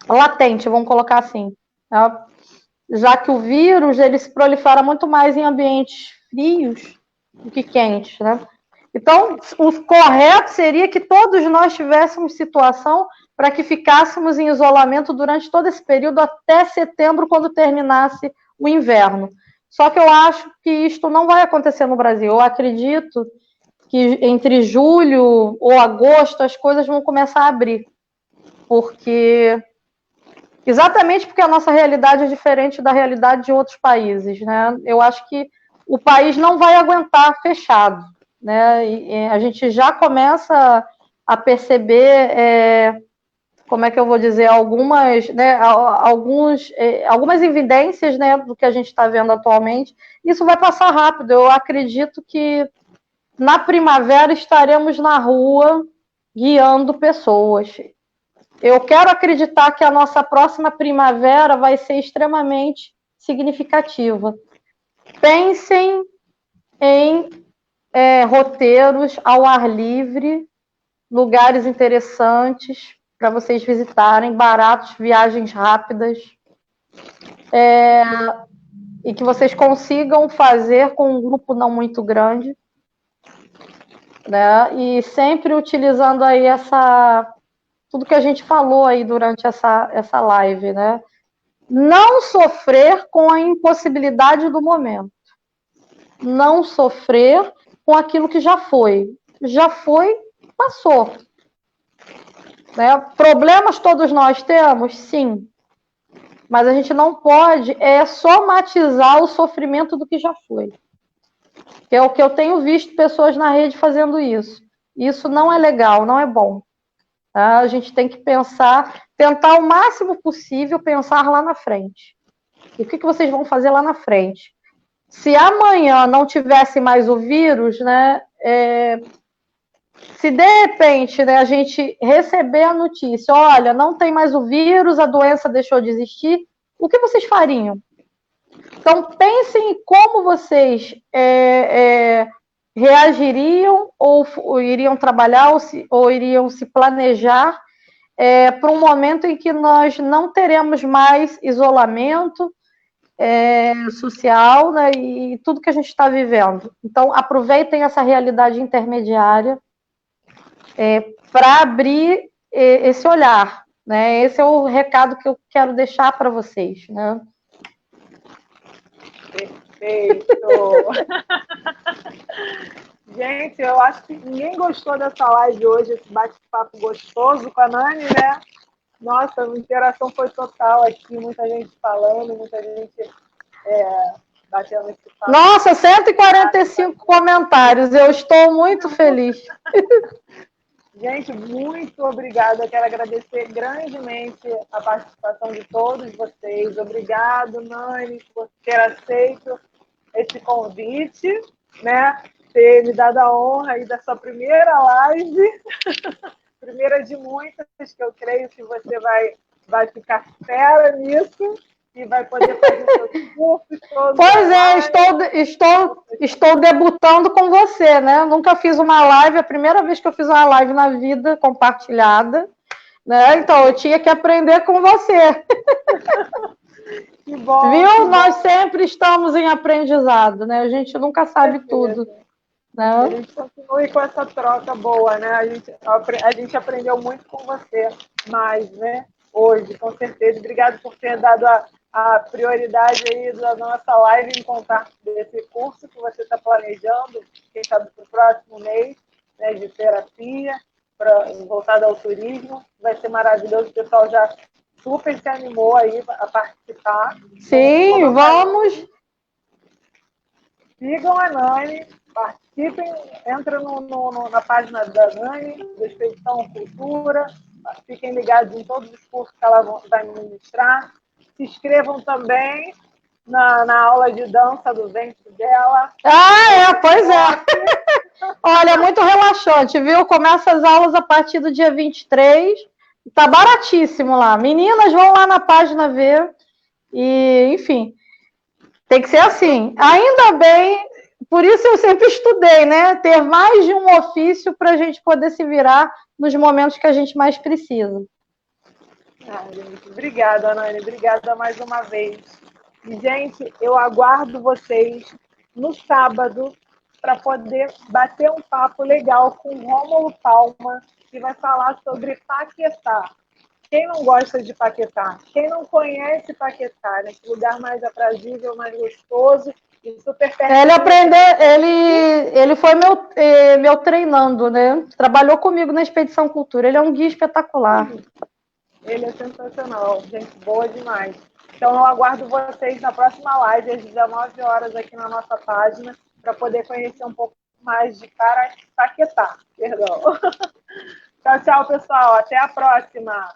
latente, vamos colocar assim, né? Já que o vírus ele se prolifera muito mais em ambientes frios do que quentes, né? Então, o correto seria que todos nós tivéssemos situação para que ficássemos em isolamento durante todo esse período até setembro, quando terminasse o inverno. Só que eu acho que isto não vai acontecer no Brasil. Eu acredito que entre julho ou agosto as coisas vão começar a abrir. Exatamente porque a nossa realidade é diferente da realidade de outros países, né? Eu acho que o país não vai aguentar fechado, né? E a gente já começa a perceber, como é que eu vou dizer, algumas evidências, né, do que a gente está vendo atualmente. Isso vai passar rápido. Eu acredito que na primavera estaremos na rua guiando pessoas. Eu quero acreditar que a nossa próxima primavera vai ser extremamente significativa. Pensem em roteiros ao ar livre, lugares interessantes para vocês visitarem, baratos, viagens rápidas, e que vocês consigam fazer com um grupo não muito grande, né? E sempre utilizando aí tudo que a gente falou aí durante essa live, né? Não sofrer com a impossibilidade do momento. Não sofrer com aquilo que já foi. Já foi, passou. Né? Problemas todos nós temos? Sim. Mas a gente não pode somatizar o sofrimento do que já foi. Que é o que eu tenho visto pessoas na rede fazendo isso. Isso não é legal, não é bom. A gente tem que tentar o máximo possível pensar lá na frente. E o que vocês vão fazer lá na frente? se amanhã não tivesse mais o vírus, né, se de repente, né, a gente receber a notícia, olha, não tem mais o vírus, a doença deixou de existir, o que vocês fariam? Então, pensem em como vocês reagiriam ou iriam trabalhar ou iriam se planejar para um momento em que nós não teremos mais isolamento social, né, e tudo que a gente está vivendo. Então, aproveitem essa realidade intermediária para abrir esse olhar. Né? Esse é o recado que eu quero deixar para vocês. Né? Perfeito! Gente, eu acho que ninguém gostou dessa live hoje, esse bate-papo gostoso com a Nani, né? Nossa, a interação foi total aqui, muita gente falando, muita gente batendo esse papo. Nossa, 145 comentários, eu estou muito feliz. Gente, muito obrigada. Eu quero agradecer grandemente a participação de todos vocês. Obrigado, Nani, por ter aceito esse convite, né? Ter me dado a honra aí da sua primeira live, primeira de muitas, que eu creio que você vai ficar fera nisso e vai poder fazer seus cursos todos. Pois é, estou debutando com você, né? Eu nunca fiz uma live, a primeira vez que eu fiz uma live na vida compartilhada, né? Então eu tinha que aprender com você. Que bom. Viu? Que bom. Nós sempre estamos em aprendizado, né? A gente nunca sabe tudo. Né? A gente continue com essa troca boa, né? A gente aprendeu muito com você, mas, né? Hoje, com certeza. Obrigado por ter dado a prioridade aí da nossa live em contar desse curso que você está planejando, quem sabe para o próximo mês, né, de terapia, voltado ao turismo. Vai ser maravilhoso. O pessoal já super se animou aí a participar. Sim, vamos. Sigam a Nani, participem, entrem na página da Nani, do Expedição Cultura, fiquem ligados em todos os cursos que ela vai ministrar. Se inscrevam também na aula de dança do ventre dela. Pois é. Olha, é muito relaxante, viu? Começa as aulas a partir do dia 23. Tá baratíssimo lá. Meninas, vão lá na página ver. E, enfim, tem que ser assim. Ainda bem, por isso eu sempre estudei, né? Ter mais de um ofício para a gente poder se virar nos momentos que a gente mais precisa. Gente, obrigada, Nani. Obrigada mais uma vez. E, gente, eu aguardo vocês no sábado para poder bater um papo legal com o Rômulo Palma, que vai falar sobre Paquetá. Quem não gosta de Paquetá? Quem não conhece Paquetá? Né? Que lugar mais aprazível, mais gostoso e super perto. Ele foi meu treinando, né? Trabalhou comigo na Expedição Cultura. Ele é um guia espetacular. Ele é sensacional, gente boa demais. Então, eu aguardo vocês na próxima live, às 19 horas, aqui na nossa página, para poder conhecer um pouco mais de Paquetá. Perdão. Tchau, tchau, pessoal. Até a próxima.